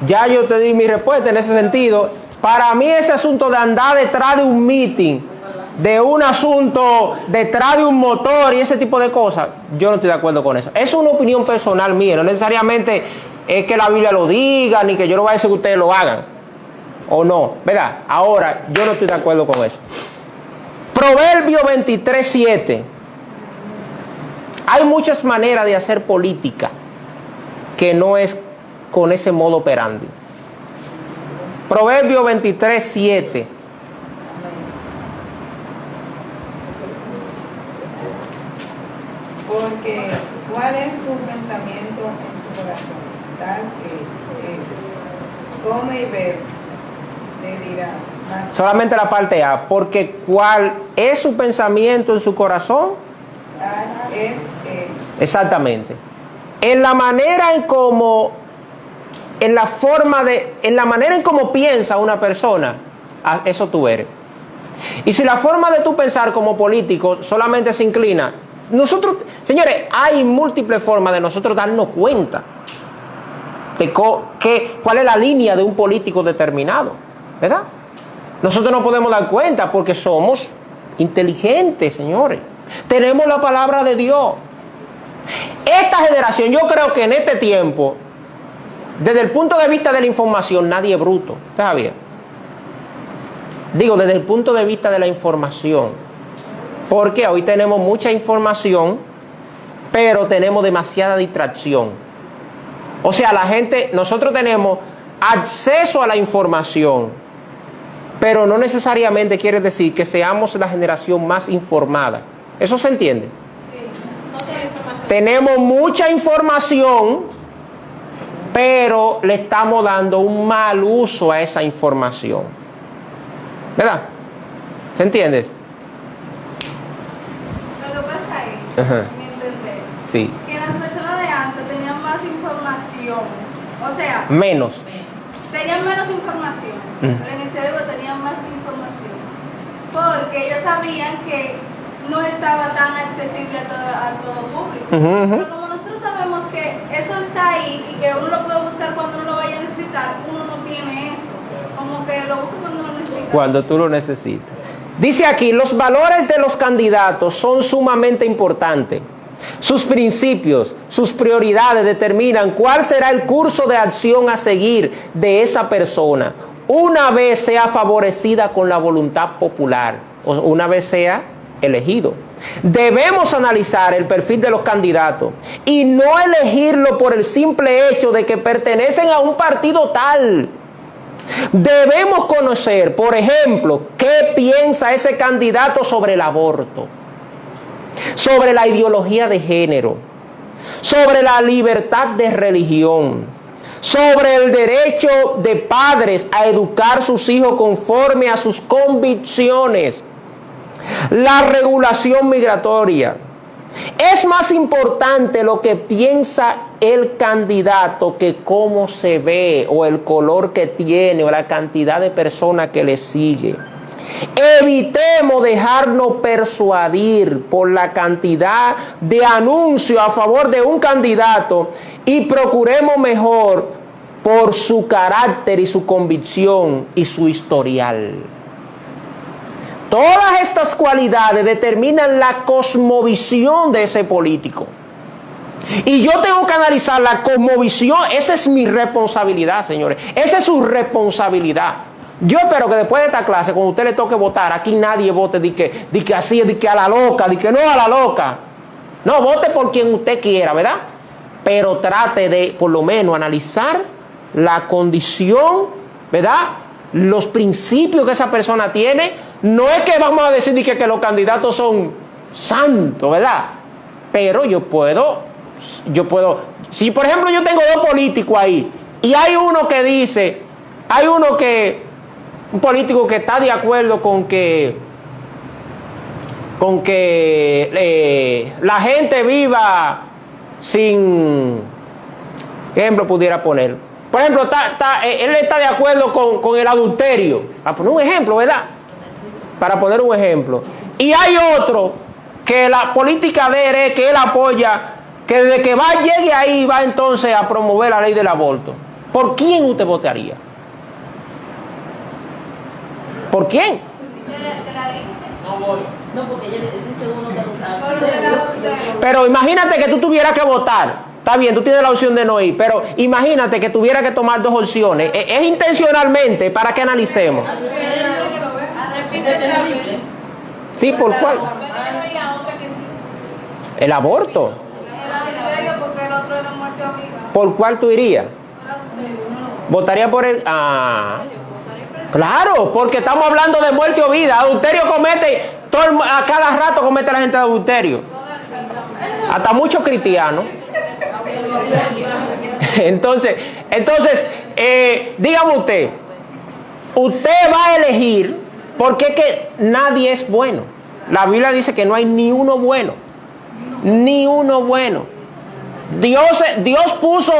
Ya yo te di mi respuesta en ese sentido. Para mí ese asunto de andar detrás de un meeting, de un asunto detrás de un motor y ese tipo de cosas, yo no estoy de acuerdo con eso. Es una opinión personal mía, no necesariamente es que la Biblia lo diga, ni que yo lo vaya a decir que ustedes lo hagan, o no, ¿verdad? Ahora, yo no estoy de acuerdo con eso. Proverbio 23:7. Hay muchas maneras de hacer política que no es con ese modo operandi. Proverbio 23:7. Porque ¿cuál es su pensamiento en su corazón? Tal es. Come y bebe, le dirá. Mas Solamente la parte A. Porque ¿cuál es su pensamiento en su corazón? tal es él. Exactamente. En la manera en cómo, en la manera en cómo piensa una persona, eso tú eres. Y si la forma de tu pensar como político solamente se inclina, nosotros, señores, hay múltiples formas de nosotros darnos cuenta de cuál es la línea de un político determinado, ¿verdad? Nosotros no podemos dar cuenta porque somos inteligentes, señores. Tenemos la palabra de Dios. Esta generación, yo creo que en este tiempo, desde el punto de vista de la información, nadie es bruto. ¿Está bien? Digo, desde el punto de vista de la información. Porque hoy tenemos mucha información, pero tenemos demasiada distracción. O sea, la gente, nosotros tenemos acceso a la información, pero no necesariamente quiere decir que seamos la generación más informada. ¿Eso se entiende? Sí, no toda la información. Tenemos mucha información, pero le estamos dando un mal uso a esa información. ¿Verdad? ¿Se entiende? Lo que pasa es, Ajá. mi entender, Sí. que las personas de antes tenían más información. O sea, Menos. tenían menos información, pero en el cerebro tenían más información. Porque ellos sabían que no estaba tan accesible a todo público. Pero como nosotros sabemos que eso está ahí y que uno lo puede buscar cuando uno lo vaya a necesitar, uno no tiene eso. Como que lo busca cuando lo necesita. Cuando tú lo necesitas. Dice aquí, los valores de los candidatos son sumamente importantes. Sus principios, sus prioridades determinan cuál será el curso de acción a seguir de esa persona una vez sea favorecida con la voluntad popular o una vez sea elegido. Debemos analizar el perfil de los candidatos y no elegirlo por el simple hecho de que pertenecen a un partido tal. Debemos conocer, por ejemplo, qué piensa ese candidato sobre el aborto, sobre la ideología de género, sobre la libertad de religión, sobre el derecho de padres a educar sus hijos conforme a sus convicciones, la regulación migratoria. Es más importante lo que piensa el candidato que cómo se ve o el color que tiene o la cantidad de personas que le sigue. Evitemos dejarnos persuadir por la cantidad de anuncios a favor de un candidato y procuremos mejor por su carácter y su convicción y su historial. Todas estas cualidades determinan la cosmovisión de ese político. Y yo tengo que analizar la cosmovisión. Esa es mi responsabilidad, señores. Esa es su responsabilidad. Yo espero que después de esta clase, cuando a usted le toque votar, aquí nadie vote de que así, de que a la loca, de que no a la loca. No, vote por quien usted quiera, ¿verdad? Pero trate de, por lo menos, analizar la condición, ¿verdad? Los principios que esa persona tiene. No es que vamos a decir que los candidatos son santos, ¿verdad? Pero yo puedo, si por ejemplo yo tengo dos políticos ahí, y hay uno que dice, un político que está de acuerdo con que la gente viva sin, ¿qué ejemplo pudiera poner? Por ejemplo, él está de acuerdo con el adulterio, para poner un ejemplo, ¿verdad? Para poner un ejemplo. Y hay otro que la política de él es que él apoya, que desde que llegue ahí va entonces a promover la ley del aborto. ¿Por quién usted votaría? ¿Por quién? No voy. No, porque ella dice uno que no sabe. Pero imagínate que tú tuvieras que votar. Está bien, tú tienes la opción de no ir, pero imagínate que tuviera que tomar dos opciones. Es intencionalmente para que analicemos. Es terrible. Sí, ¿por cuál? El aborto. Porque el otro es de muerte o vida. ¿Por cuál tú irías? ¿Votaría por el...? Ah, claro, porque estamos hablando de muerte o vida. Adulterio comete, a cada rato comete la gente de adulterio. Hasta muchos cristianos. Entonces, dígame usted va a elegir, porque es que nadie es bueno. La Biblia dice que no hay ni uno bueno. Ni uno bueno. Dios puso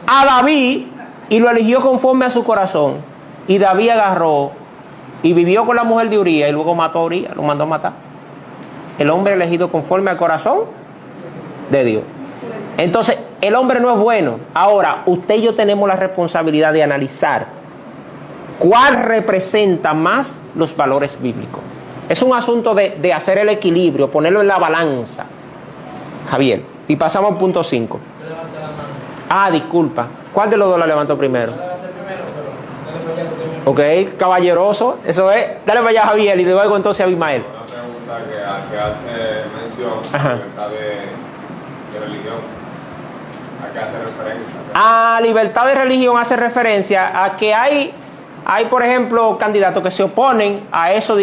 a David y lo eligió conforme a su corazón. Y David agarró y vivió con la mujer de Uría y luego mató a Uría, lo mandó a matar. El hombre elegido conforme al corazón de Dios. Entonces, el hombre no es bueno. Ahora, usted y yo tenemos la responsabilidad de analizar cuál representa más los valores bíblicos. Es un asunto de hacer el equilibrio, ponerlo en la balanza. Javier, y pasamos al punto 5. Levanta la mano. Ah, disculpa. ¿Cuál de los dos la levantó primero? Levanta primero, pero dale para allá que termine. Ok, caballeroso. Eso es. Dale para allá, Javier, y luego entonces a Abimael. Una pregunta que hace mención a Ajá. la libertad de religión. ¿A qué hace referencia? A libertad de religión hace referencia a que hay por ejemplo, candidatos que se oponen a eso por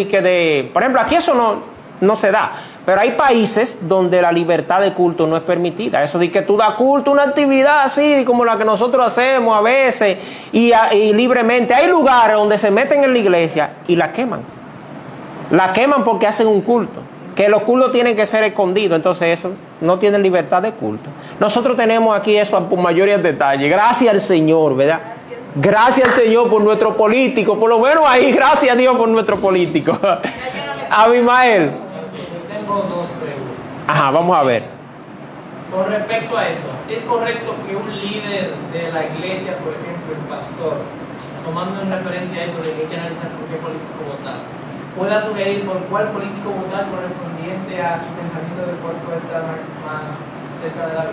ejemplo, aquí eso no se da, pero hay países donde la libertad de culto no es permitida. Eso de que tú das culto, una actividad así como la que nosotros hacemos a veces y libremente. Hay lugares donde se meten en la iglesia y la queman. La queman porque hacen un culto. Que los cultos tienen que ser escondidos, entonces eso no tienen libertad de culto. Nosotros tenemos aquí eso por mayores detalles. Gracias al Señor, ¿verdad? Gracias al Señor por nuestro político, por lo menos ahí, gracias a Dios por nuestro político. Abimael. Tengo dos preguntas. Ajá, vamos a ver. Con respecto a eso, ¿es correcto que un líder de la iglesia, por ejemplo, el pastor, tomando en referencia eso de que hay que analizar por qué político votar, pueda sugerir por cuál político votar correspondiente a su pensamiento de cuál puede estar más cerca de la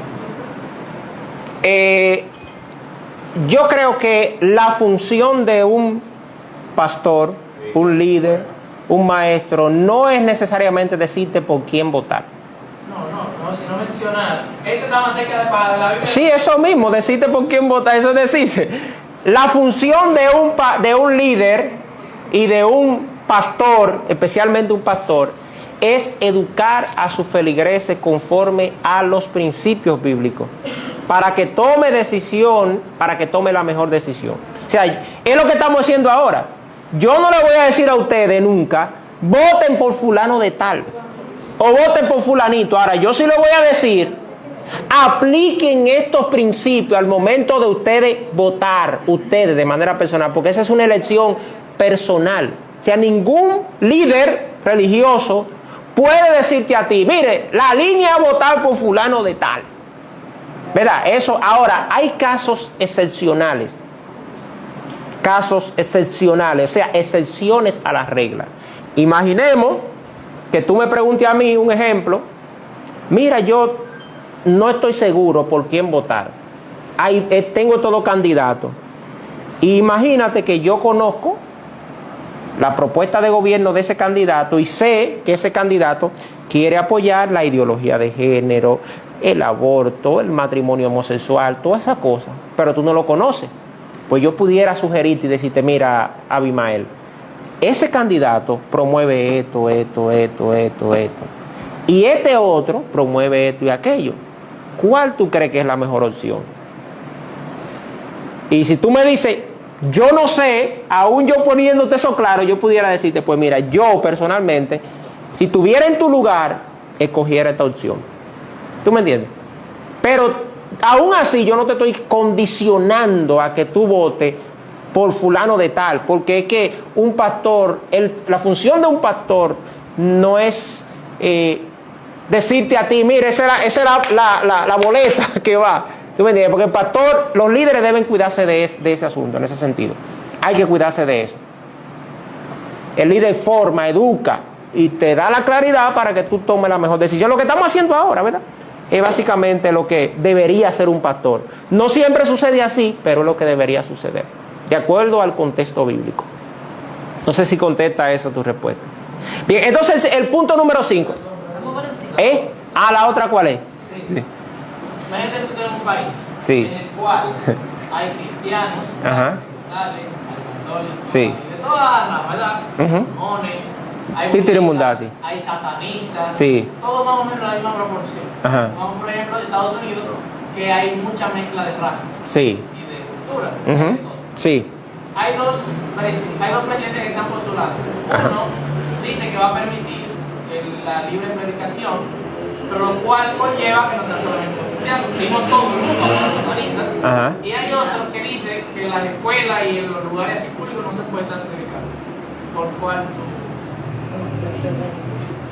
Biblia? Yo creo que la función de un pastor, un líder, un maestro, no es necesariamente decirte por quién votar. No, sino mencionar. Este está más cerca de la Biblia. Sí, eso mismo, decirte por quién votar, eso es decirte. La función de un líder y de un pastor, especialmente un pastor, es educar a sus feligreses conforme a los principios bíblicos, para que tome decisión, para que tome la mejor decisión. O sea, es lo que estamos haciendo ahora. Yo no le voy a decir a ustedes nunca, voten por fulano de tal, o voten por fulanito. Ahora, yo sí le voy a decir, apliquen estos principios al momento de ustedes votar, ustedes de manera personal, porque esa es una elección personal. O sea, ningún líder religioso puede decirte a ti, mire, la línea es votar por fulano de tal. ¿Verdad? Eso. Ahora, hay casos excepcionales. Casos excepcionales, o sea, excepciones a la regla. Imaginemos que tú me preguntes a mí un ejemplo. Mira, yo no estoy seguro por quién votar. Tengo todos los candidatos. Imagínate que yo conozco la propuesta de gobierno de ese candidato y sé que ese candidato quiere apoyar la ideología de género, el aborto, el matrimonio homosexual, todas esas cosas, pero tú no lo conoces. Pues yo pudiera sugerirte y decirte, mira, Abimael, ese candidato promueve esto, y este otro promueve esto y aquello. ¿Cuál tú crees que es la mejor opción? Y si tú me dices, yo no sé, aún yo poniéndote eso claro, yo pudiera decirte, pues mira, yo personalmente, si estuviera en tu lugar, escogiera esta opción. ¿Tú me entiendes? Pero aún así yo no te estoy condicionando a que tú votes por fulano de tal, porque es que un pastor, la función de un pastor no es decirte a ti, mire, esa es la boleta que va. ¿Tú me entiendes? Porque el pastor, los líderes deben cuidarse de ese asunto, en ese sentido. Hay que cuidarse de eso. El líder forma, educa y te da la claridad para que tú tomes la mejor decisión. Lo que estamos haciendo ahora, ¿verdad? Es básicamente lo que debería hacer un pastor. No siempre sucede así, pero es lo que debería suceder, de acuerdo al contexto bíblico. No sé si contesta eso tu respuesta. Bien, entonces el punto número 5. ¿La otra cuál es? Sí. Imagínate que tú tienes un país Sí. en el cual hay cristianos, Ajá. hay católicos, Sí. hay de todas las ramas, ¿verdad? Ujú. Mormones, hay Títiri budistas, Mundati. hay satanistas, Sí. todo más o menos la misma proporción. Ajá. Vamos, por ejemplo, de Estados Unidos, que hay mucha mezcla de razas Sí. y de cultura. Ujú. de todo. Sí. Hay dos presidentes que están postulados. Uno dice que va a permitir la libre predicación, pero lo cual conlleva que no sean solamente los cristianos, sino todo el mundo, los satanistas. Ajá. Y hay otro que dice que en las escuelas y en los lugares así públicos no se puede estar predicando. ¿Por cuál?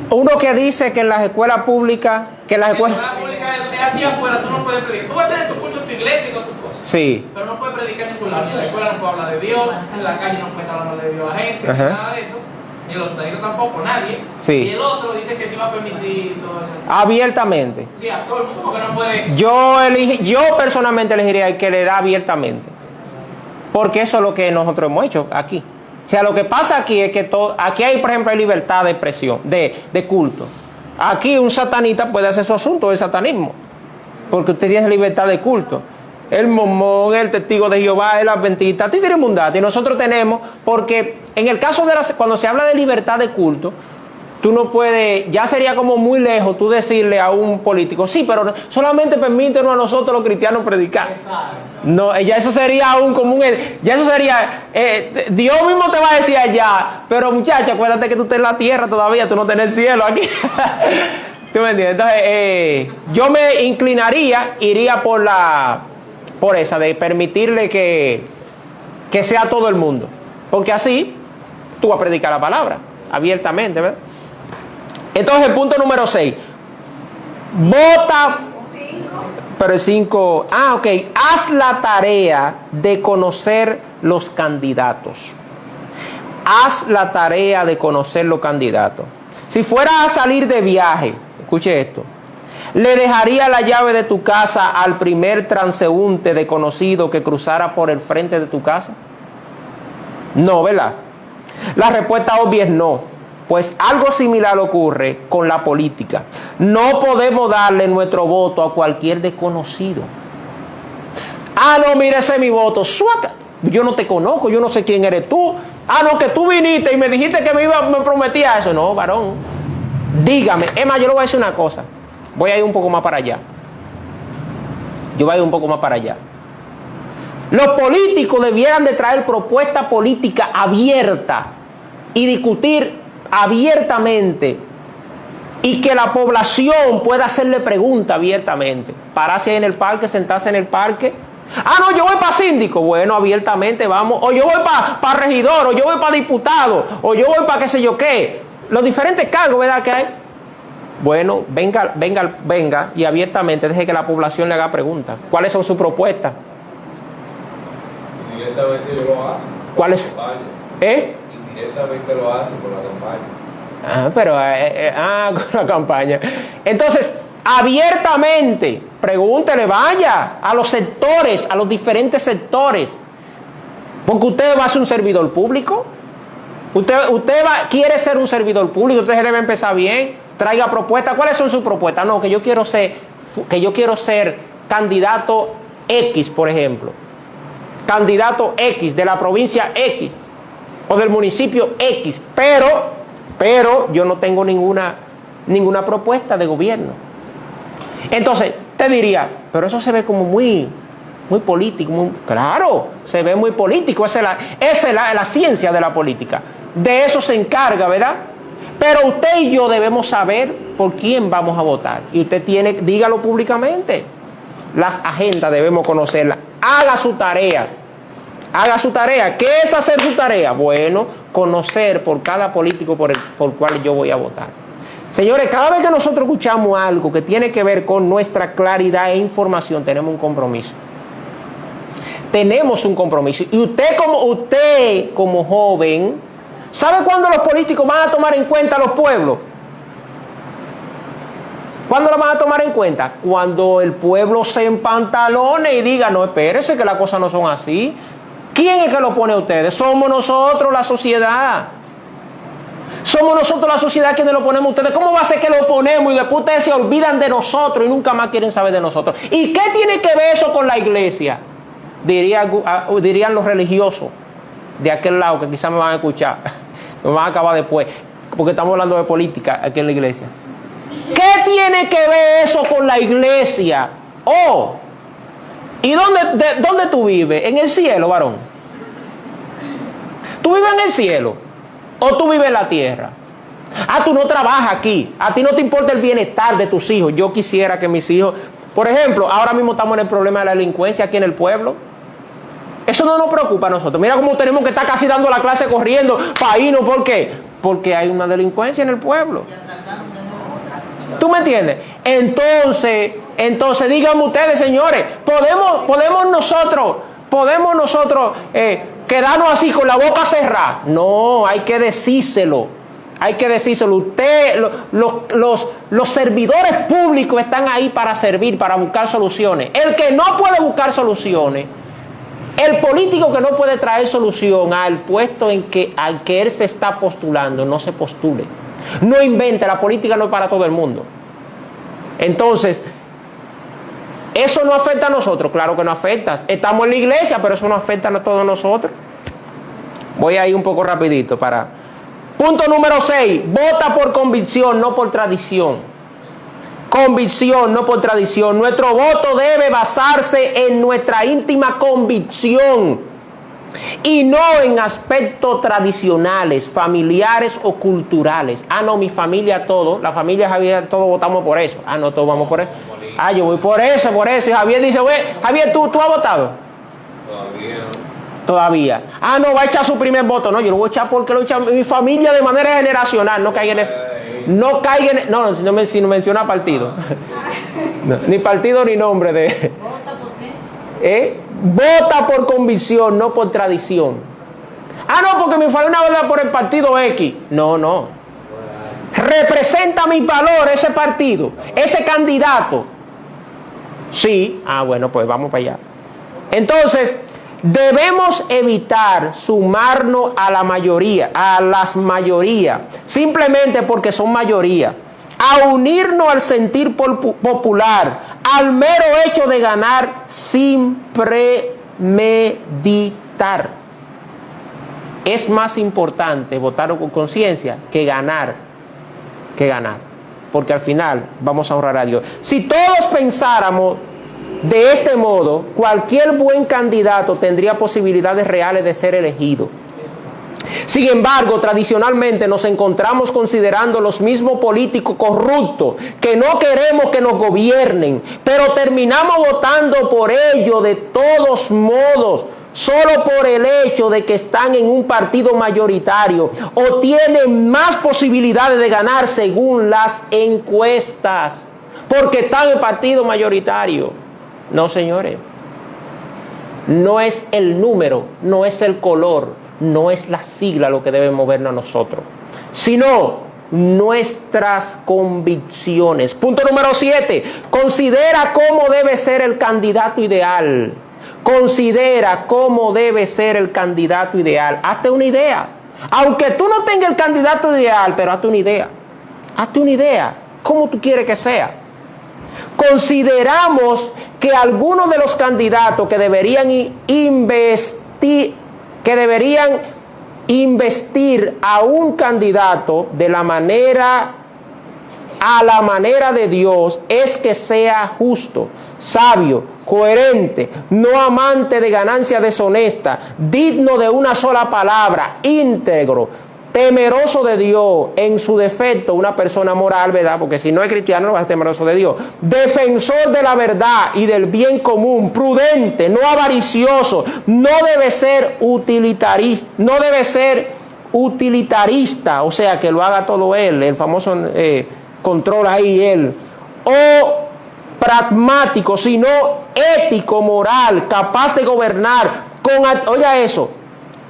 Uno que dice que en las escuelas públicas, que en las En la escuelas... escuela pública es así afuera, tú no puedes predicar. Tú vas a tener tu culto en tu iglesia y todas tus cosas. Sí. Pero no puedes predicar en ningún lado. Ni en la escuela no puedes hablar de Dios, en la calle no puedes estar hablando de Dios a la gente, Ajá. ni nada de eso. Ni los satanistas tampoco, nadie. Sí. Y el otro dice que sí va a permitir todo eso. Abiertamente. Sí, a todo el mundo porque no puede. Yo personalmente elegiría el que le da abiertamente. Porque eso es lo que nosotros hemos hecho aquí. O sea, lo que pasa aquí es que aquí hay, por ejemplo, hay libertad de expresión, de culto. Aquí un satanista puede hacer su asunto del satanismo. Porque usted tiene libertad de culto. El mormón, el testigo de Jehová, el adventista, Títiri Mundati. Y nosotros tenemos, porque en el caso de cuando se habla de libertad de culto, tú no puedes, ya sería como muy lejos tú decirle a un político, sí, pero solamente permítenos a nosotros los cristianos predicar. No, ya eso sería un común, ya eso sería, Dios mismo te va a decir allá, pero muchacha, acuérdate que tú estás en la tierra todavía, tú no tenés el cielo aquí. ¿Tú me entiendes? Entonces, yo me inclinaría, iría por esa, de permitirle que sea todo el mundo. Porque así, tú vas a predicar la palabra, abiertamente, ¿verdad? Entonces, el punto número 6. Vota. Pero el 5. Ok. Haz la tarea de conocer los candidatos. Haz la tarea de conocer los candidatos. Si fueras a salir de viaje, escuche esto, ¿le dejaría la llave de tu casa al primer transeúnte desconocido que cruzara por el frente de tu casa? No, ¿verdad? La respuesta obvia es no. Pues algo similar ocurre con la política. No podemos darle nuestro voto a cualquier desconocido. No, mira, ese es mi voto. ¡Suaca! Yo no te conozco, yo no sé quién eres tú. No, que tú viniste y me dijiste que me prometía eso. No, varón. Dígame. Es más, yo le voy a decir una cosa. Voy a ir un poco más para allá. Los políticos debieran de traer propuesta política abierta y discutir abiertamente y que la población pueda hacerle preguntas abiertamente. Pararse en el parque, sentarse en el parque. No, yo voy para síndico. Bueno, abiertamente vamos. O yo voy para regidor, o yo voy para diputado, o yo voy para qué sé yo qué. Los diferentes cargos, ¿verdad? Que hay. Bueno, venga y abiertamente deje que la población le haga preguntas. ¿Cuáles son sus propuestas? Indirectamente ellos lo hacen. ¿Cuáles? Indirectamente lo hacen por la campaña. Con la campaña. Entonces, abiertamente, pregúntele, vaya a los sectores, a los diferentes sectores. Porque usted va a ser un servidor público. Usted quiere ser un servidor público, usted debe empezar bien. Traiga propuestas. ¿Cuáles son sus propuestas? No, que yo quiero ser candidato X, por ejemplo. Candidato X de la provincia X o del municipio X, pero yo no tengo ninguna propuesta de gobierno. Entonces, te diría, pero eso se ve como muy político. Claro, se ve muy político. Esa es la ciencia de la política. De eso se encarga, ¿verdad? Pero usted y yo debemos saber por quién vamos a votar. Y usted dígalo públicamente. Las agendas debemos conocerlas. Haga su tarea. ¿Qué es hacer su tarea? Bueno, conocer por cada político por cual yo voy a votar. Señores, cada vez que nosotros escuchamos algo que tiene que ver con nuestra claridad e información, tenemos un compromiso. Y usted como joven, ¿Sabe cuándo los políticos van a tomar en cuenta a los pueblos? ¿Cuándo lo van a tomar en cuenta? Cuando el pueblo se empantalone y diga, no, espérese que las cosas no son así. ¿Quién es que lo pone a ustedes? Somos nosotros, la sociedad. Somos nosotros, la sociedad, quienes lo ponemos a ustedes. ¿Cómo va a ser que lo ponemos y después ustedes se olvidan de nosotros y nunca más quieren saber de nosotros? ¿Y qué tiene que ver eso con la iglesia? Dirían los religiosos de aquel lado, que quizás me van a escuchar, me van a acabar después, porque estamos hablando de política aquí en la iglesia. ¿Qué tiene que ver eso con la iglesia? Oh, ¿y dónde tú vives? ¿En el cielo, varón? ¿Tú vives en el cielo? ¿O tú vives en la tierra? Ah, tú no trabajas aquí. A ti no te importa el bienestar de tus hijos. Yo quisiera que mis hijos... Por ejemplo, ahora mismo estamos en el problema de la delincuencia aquí en el pueblo. Eso no nos preocupa a nosotros. Mira cómo tenemos que estar casi dando la clase corriendo para irnos. ¿Por qué? Porque hay una delincuencia en el pueblo. ¿Tú me entiendes? Entonces díganme ustedes, señores, ¿podemos nosotros quedarnos así con la boca cerrada? No, hay que decírselo. Hay que decírselo. Usted, los servidores públicos están ahí para servir, para buscar soluciones. El que no puede buscar soluciones, el político que no puede traer solución al puesto al que él se está postulando, no se postule. No invente, la política no es para todo el mundo. Entonces, ¿eso no afecta a nosotros? Claro que no afecta. Estamos en la iglesia, pero eso no afecta a todos nosotros. Voy a ir un poco rapidito para... Punto número 6. Vota por convicción, no por tradición. Convicción, no por tradición. Nuestro voto debe basarse en nuestra íntima convicción y no en aspectos tradicionales, familiares o culturales. Ah, no, mi familia, todos, la familia Javier, todos votamos por eso. Ah, no, todos vamos por eso. Ah, yo voy por eso. Y Javier dice, güey, Javier, ¿tú has votado? Todavía. Ah, no, va a echar su primer voto. No, yo lo voy a echar porque lo echa mi familia de manera generacional. No caigan en eso. No caigan en... No, si no menciona partido. No, ni partido ni nombre de... ¿Vota por qué? Vota por convicción, no por tradición. Ah, no, porque mi familia vota por el partido X. No. Representa mis valores ese partido, ese candidato. Sí. Ah, bueno, pues vamos para allá. Entonces, debemos evitar sumarnos a la mayoría, a las mayorías, simplemente porque son mayoría. A unirnos al sentir popular, al mero hecho de ganar sin premeditar. Es más importante votar con conciencia que ganar, porque al final vamos a honrar a Dios. Si todos pensáramos de este modo, cualquier buen candidato tendría posibilidades reales de ser elegido. Sin embargo, tradicionalmente nos encontramos considerando los mismos políticos corruptos que no queremos que nos gobiernen, pero terminamos votando por ellos de todos modos, solo por el hecho de que están en un partido mayoritario o tienen más posibilidades de ganar según las encuestas, porque están en el partido mayoritario. No, señores, no es el número, no es el color, no es la sigla lo que debe movernos a nosotros, sino nuestras convicciones. Punto número 7. Considera cómo debe ser el candidato ideal. Considera cómo debe ser el candidato ideal. Hazte una idea. Aunque tú no tengas el candidato ideal, pero hazte una idea. Hazte una idea. ¿Cómo tú quieres que sea? Consideramos que algunos de los candidatos que deberían investir a un candidato a la manera de Dios es que sea justo, sabio, coherente, no amante de ganancia deshonesta, digno de una sola palabra, íntegro, temeroso de Dios, en su defecto una persona moral, ¿verdad? Porque si no es cristiano no va a ser temeroso de Dios, defensor de la verdad y del bien común, prudente, no avaricioso, no debe ser utilitarista, o sea, que lo haga todo él, el famoso control ahí él, o pragmático, sino ético, moral, capaz de gobernar, oiga eso,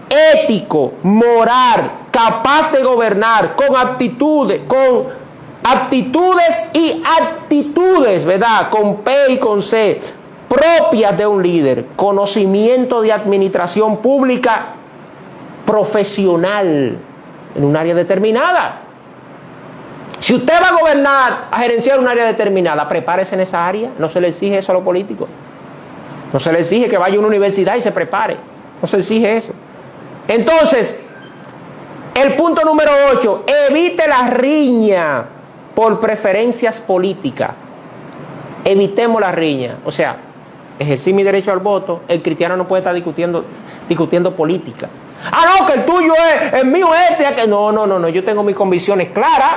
ético, moral, capaz de gobernar con aptitudes, y actitudes, ¿verdad? Con P y con C, propias de un líder, conocimiento de administración pública profesional en un área determinada. Si usted va a gobernar, a gerenciar un área determinada, prepárese en esa área. No se le exige eso a los políticos. No se le exige que vaya a una universidad y se prepare. No se exige eso. Entonces, el punto número 8, evite la riña por preferencias políticas. Evitemos la riña. O sea, ejercí mi derecho al voto, el cristiano no puede estar discutiendo política. Ah, no, que el tuyo es, el mío es este. Que no, yo tengo mis convicciones claras.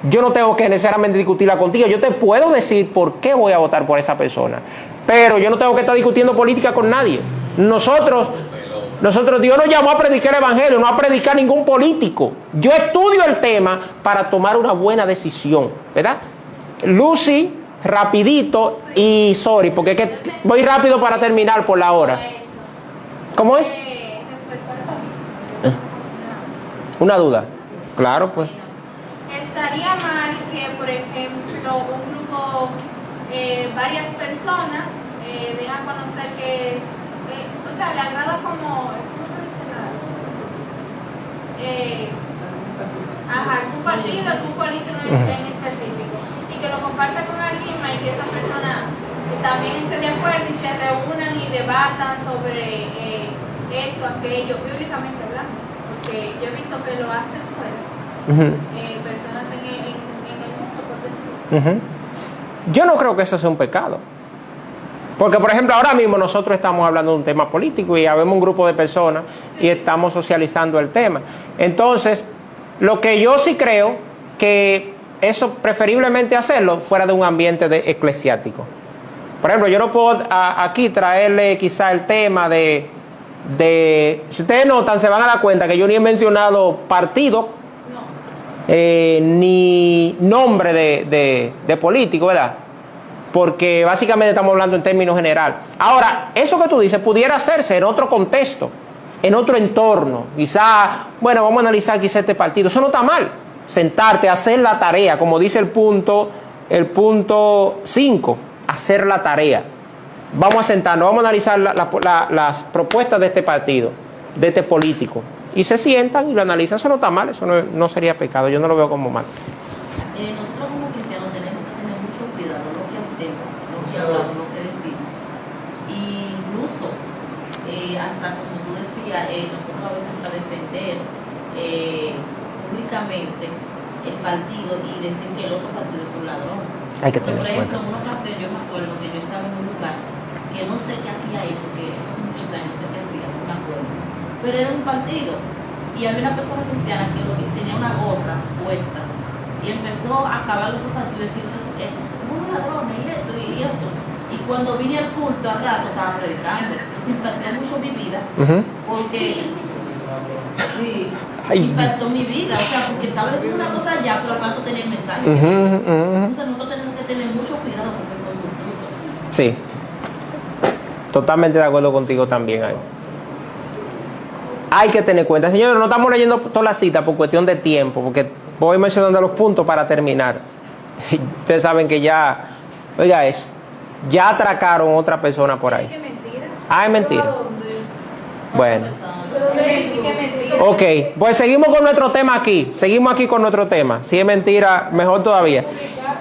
Yo no tengo que necesariamente discutirla contigo. Yo te puedo decir por qué voy a votar por esa persona. Pero yo no tengo que estar discutiendo política con nadie. Nosotros, Dios nos llamó a predicar el evangelio, no a predicar ningún político. Yo estudio el tema para tomar una buena decisión, ¿verdad? Lucy, rapidito y sorry, porque es que voy rápido para terminar por la hora. ¿Cómo es? Respecto a eso, Una duda. Claro, pues. estaría mal que, por ejemplo, un grupo, varias personas den a conocer que, o sea, le agrada como, ¿cómo se dice? Tu partido, tu político en específico, y que lo comparta con alguien y que esa persona también esté de acuerdo y se reúnan y debatan sobre esto, aquello, públicamente, ¿verdad? Porque yo he visto que lo hacen fuera. Personas en el mundo, por decirlo. Yo no creo que eso sea un pecado. Porque, por ejemplo, ahora mismo nosotros estamos hablando de un tema político y habemos un grupo de personas y estamos socializando el tema. Entonces, lo que yo sí creo que eso preferiblemente hacerlo fuera de un ambiente eclesiástico. Por ejemplo, yo no puedo aquí traerle quizá el tema de si ustedes notan, se van a dar cuenta que yo ni he mencionado partido, ni nombre de político, ¿verdad? Porque básicamente estamos hablando en términos general. Ahora, eso que tú dices pudiera hacerse en otro contexto, en otro entorno. Quizá, bueno, vamos a analizar quizá este partido. Eso no está mal. Sentarte, hacer la tarea, como dice el punto 5, hacer la tarea. Vamos a sentarnos, vamos a analizar las propuestas de este partido, de este político. Y se sientan y lo analizan. Eso no está mal, eso no sería pecado. Yo no lo veo como mal. Nosotros como cristianos tenemos que tener mucho cuidado lo que hacemos, lo que hablamos, lo que decimos. Y incluso, hasta como tú decías, nosotros a veces para defender públicamente el partido y decir que el otro partido es un ladrón. Hay que tener por ejemplo, en en una ocasión yo me acuerdo que yo estaba en un lugar que no sé qué hacía eso, que eso hace muchos años, no sé qué hacía, no me acuerdo. Pero era un partido y había una persona cristiana que tenía una gorra puesta y empezó a acabar los partidos y decir, somos unos ladrones y esto y esto. Y cuando vine al culto al rato estaba predicando. Entonces impactó mucho mi vida porque sí, impactó mi vida, o sea, porque estaba diciendo una cosa allá, pero al rato tenía el mensaje. Entonces nosotros tenemos que tener mucho cuidado con sus frutos. Sí. Totalmente de acuerdo contigo también ahí. Hay que tener cuenta. Señores, no estamos leyendo toda la cita por cuestión de tiempo, porque voy mencionando los puntos para terminar. Ustedes saben que ya, oiga eso, ya atracaron a otra persona por ahí. ¿Qué mentira? Ah, es mentira. Bueno. ¿Qué mentira? Ok, pues seguimos con nuestro tema aquí. Seguimos aquí con nuestro tema. Si es mentira, mejor todavía.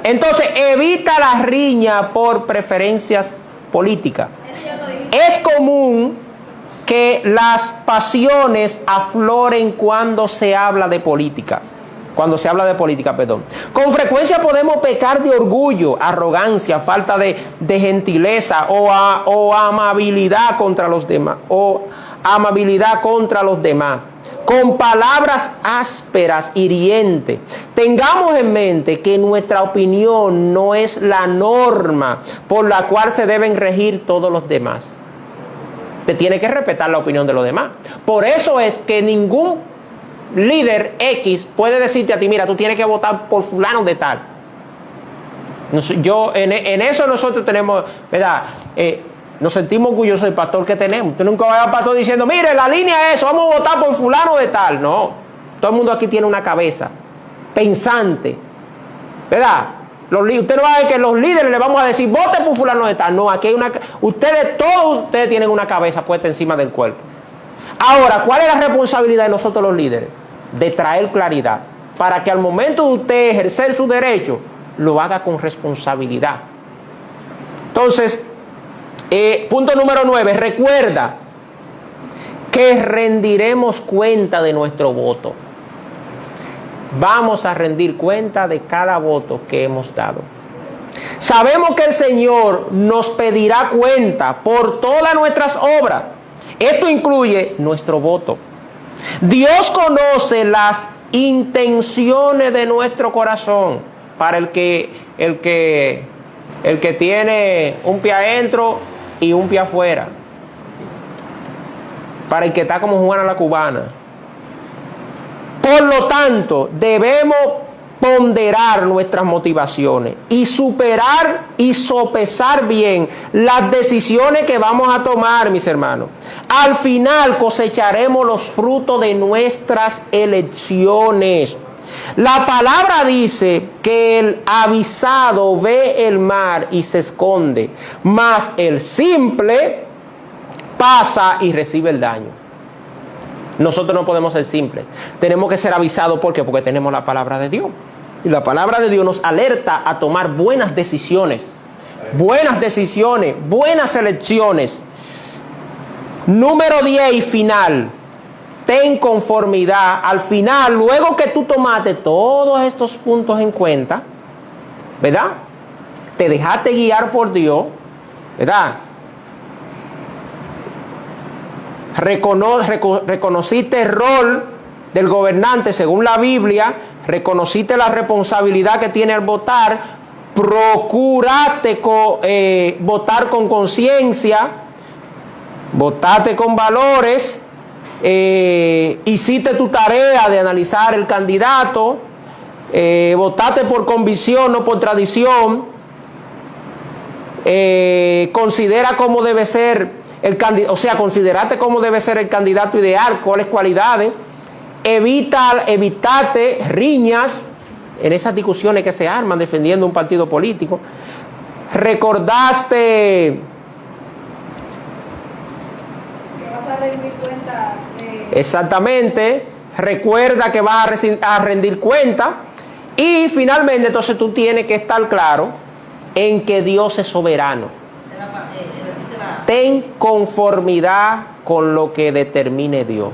Entonces, evita la riña por preferencias políticas. Es común que las pasiones afloren cuando se habla de política. Con frecuencia podemos pecar de orgullo, arrogancia, falta de gentileza o amabilidad contra los demás. Con palabras ásperas, hirientes. Tengamos en mente que nuestra opinión no es la norma por la cual se deben regir todos los demás. Te tiene que respetar la opinión de los demás. Por eso es que ningún líder X puede decirte a ti, mira, tú tienes que votar por fulano de tal. En eso nosotros tenemos, ¿verdad? Nos sentimos orgullosos del pastor que tenemos. Tú nunca vas al pastor diciendo, mire, la línea es eso, vamos a votar por fulano de tal. No, Todo el mundo aquí tiene una cabeza pensante, ¿verdad? Usted no va a ver que los líderes le vamos a decir, vote por fulano de tal. No, aquí hay todos ustedes tienen una cabeza puesta encima del cuerpo. Ahora, ¿cuál es la responsabilidad de nosotros los líderes? De traer claridad, para que al momento de usted ejercer su derecho, lo haga con responsabilidad. Entonces, punto número 9, recuerda que rendiremos cuenta de nuestro voto. Vamos a rendir cuenta de cada voto que hemos dado. Sabemos que el Señor nos pedirá cuenta por todas nuestras obras. Esto incluye nuestro voto. Dios conoce las intenciones de nuestro corazón. Para el que tiene un pie adentro y un pie afuera. Para el que está como Juana la Cubana. Por lo tanto, debemos ponderar nuestras motivaciones y superar y sopesar bien las decisiones que vamos a tomar, mis hermanos. Al final cosecharemos los frutos de nuestras elecciones. La palabra dice que el avisado ve el mar y se esconde, mas el simple pasa y recibe el daño. Nosotros no podemos ser simples. Tenemos que ser avisados. ¿Por qué? Porque tenemos la palabra de Dios. Y la palabra de Dios nos alerta a tomar buenas decisiones. Buenas decisiones, buenas elecciones. Número 10 y final. Ten conformidad. Al final, luego que tú tomaste todos estos puntos en cuenta, ¿verdad? Te dejaste guiar por Dios, ¿verdad? Reconociste el rol del gobernante según la Biblia, reconociste la responsabilidad que tiene al votar, procuraste votar con conciencia, votaste con valores, hiciste tu tarea de analizar el candidato, votaste por convicción, no por tradición, considera cómo debe ser considerate cómo debe ser el candidato ideal, cuáles cualidades, evitate riñas en esas discusiones que se arman defendiendo un partido político, recordaste Que vas a rendir cuenta de... exactamente, recuerda que vas a rendir cuenta y finalmente entonces tú tienes que estar claro en que Dios es soberano. Ten conformidad con lo que determine Dios.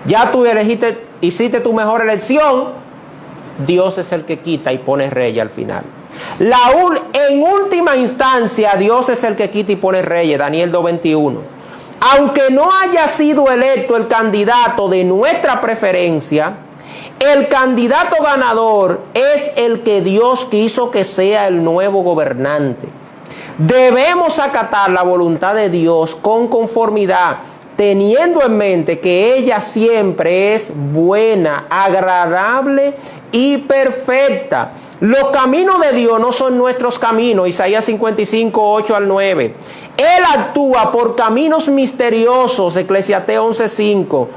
Ya tú hiciste tu mejor elección. Dios es el que quita y pone reyes al final. En última instancia, Dios es el que quita y pone reyes. Daniel 2:21. Aunque no haya sido electo el candidato de nuestra preferencia, el candidato ganador es el que Dios quiso que sea el nuevo gobernante. Debemos acatar la voluntad de Dios con conformidad, teniendo en mente que ella siempre es buena, agradable y perfecta. Los caminos de Dios no son nuestros caminos. Isaías 55:8-9. Él actúa por caminos misteriosos. Eclesiastés 11:5.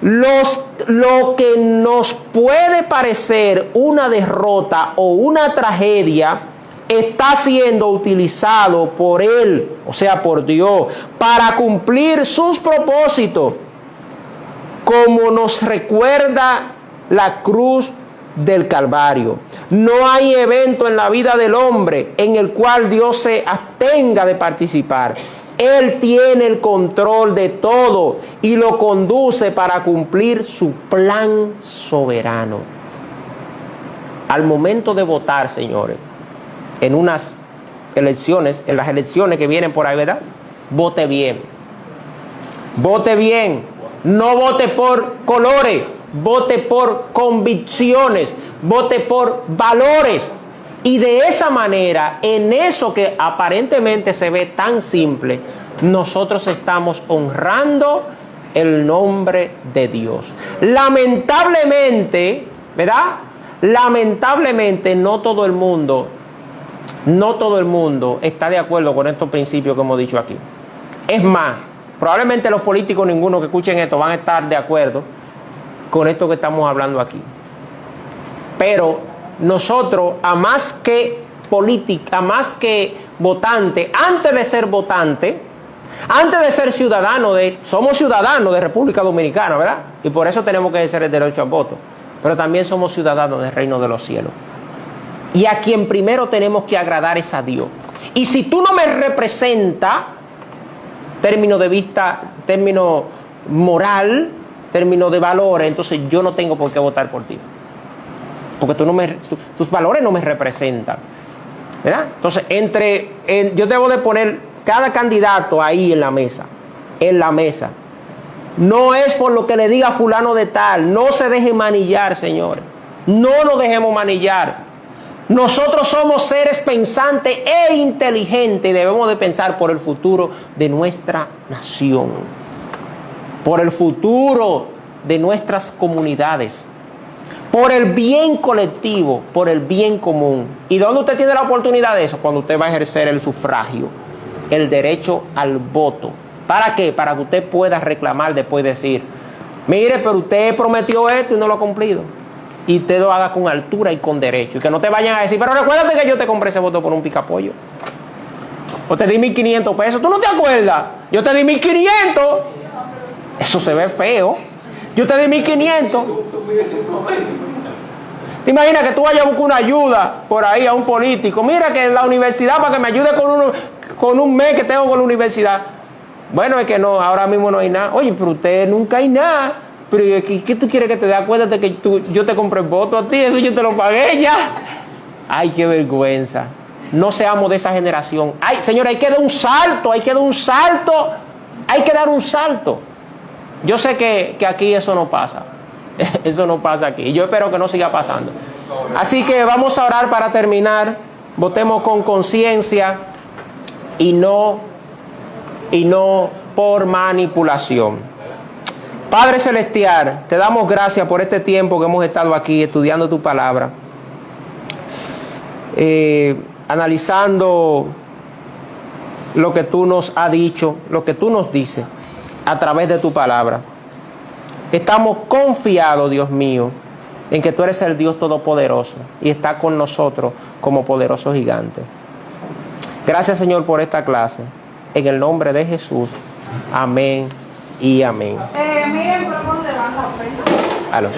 Lo que nos puede parecer una derrota o una tragedia está siendo utilizado por Él, o sea, por Dios, para cumplir sus propósitos, como nos recuerda la cruz del Calvario. No hay evento en la vida del hombre en el cual Dios se abstenga de participar. Él tiene el control de todo y lo conduce para cumplir su plan soberano. Al momento de votar, señores, en unas elecciones, en las elecciones que vienen por ahí, ¿verdad? Vote bien. Vote bien. No vote por colores, vote por convicciones, vote por valores. Y de esa manera, en eso que aparentemente se ve tan simple, nosotros estamos honrando el nombre de Dios. Lamentablemente, ¿verdad? Lamentablemente no todo el mundo está de acuerdo con estos principios que hemos dicho aquí. Es más, probablemente los políticos, ninguno que escuchen esto, van a estar de acuerdo con esto que estamos hablando aquí. Pero nosotros, a más que política, a más que votante, antes de ser votante, antes de ser ciudadano, somos ciudadanos de República Dominicana, ¿verdad? Y por eso tenemos que ejercer el derecho al voto. Pero también somos ciudadanos del reino de los cielos. Y a quien primero tenemos que agradar es a Dios. Y si tú no me representas, término de vista, término moral, término de valores, entonces yo no tengo por qué votar por ti. Porque tus valores no me representan, ¿verdad? Entonces, yo debo de poner cada candidato ahí en la mesa. No es por lo que le diga fulano de tal. No se deje manillar, señores. No nos dejemos manillar. Nosotros somos seres pensantes e inteligentes y debemos de pensar por el futuro de nuestra nación, por el futuro de nuestras comunidades, por el bien colectivo, por el bien común. ¿Y dónde usted tiene la oportunidad de eso? Cuando usted va a ejercer el sufragio, el derecho al voto. ¿Para qué? Para que usted pueda reclamar después, decir, mire, pero usted prometió esto y no lo ha cumplido. Y usted lo haga con altura y con derecho. Y que no te vayan a decir, pero recuérdate que yo te compré ese voto por un picapollo. O te di 1.500 pesos. ¿Tú no te acuerdas? Yo te di 1.500. Eso se ve feo. Yo te di 1.500. ¿Te imaginas que tú vayas a buscar una ayuda por ahí a un político? Mira que en la universidad para que me ayude con un mes que tengo con la universidad. Bueno, es que no, ahora mismo no hay nada. Oye, pero usted nunca hay nada. Pero ¿qué tú quieres que te dé? Acuérdate que yo te compré el voto a ti, eso yo te lo pagué ya. Ay, qué vergüenza. No seamos de esa generación. Ay, señora, hay que dar un salto, hay que dar un salto. Yo sé que aquí eso no pasa. Eso no pasa aquí. Y yo espero que no siga pasando. Así que vamos a orar para terminar. Votemos con conciencia y no por manipulación. Padre Celestial, te damos gracias por este tiempo que hemos estado aquí estudiando tu palabra, analizando lo que tú nos has dicho, lo que tú nos dices a través de tu palabra. Estamos confiados, Dios mío, en que tú eres el Dios Todopoderoso y estás con nosotros como poderoso gigante. Gracias, Señor, por esta clase. En el nombre de Jesús. Amén y amén. Miren por dónde van las ofrendas. Aló.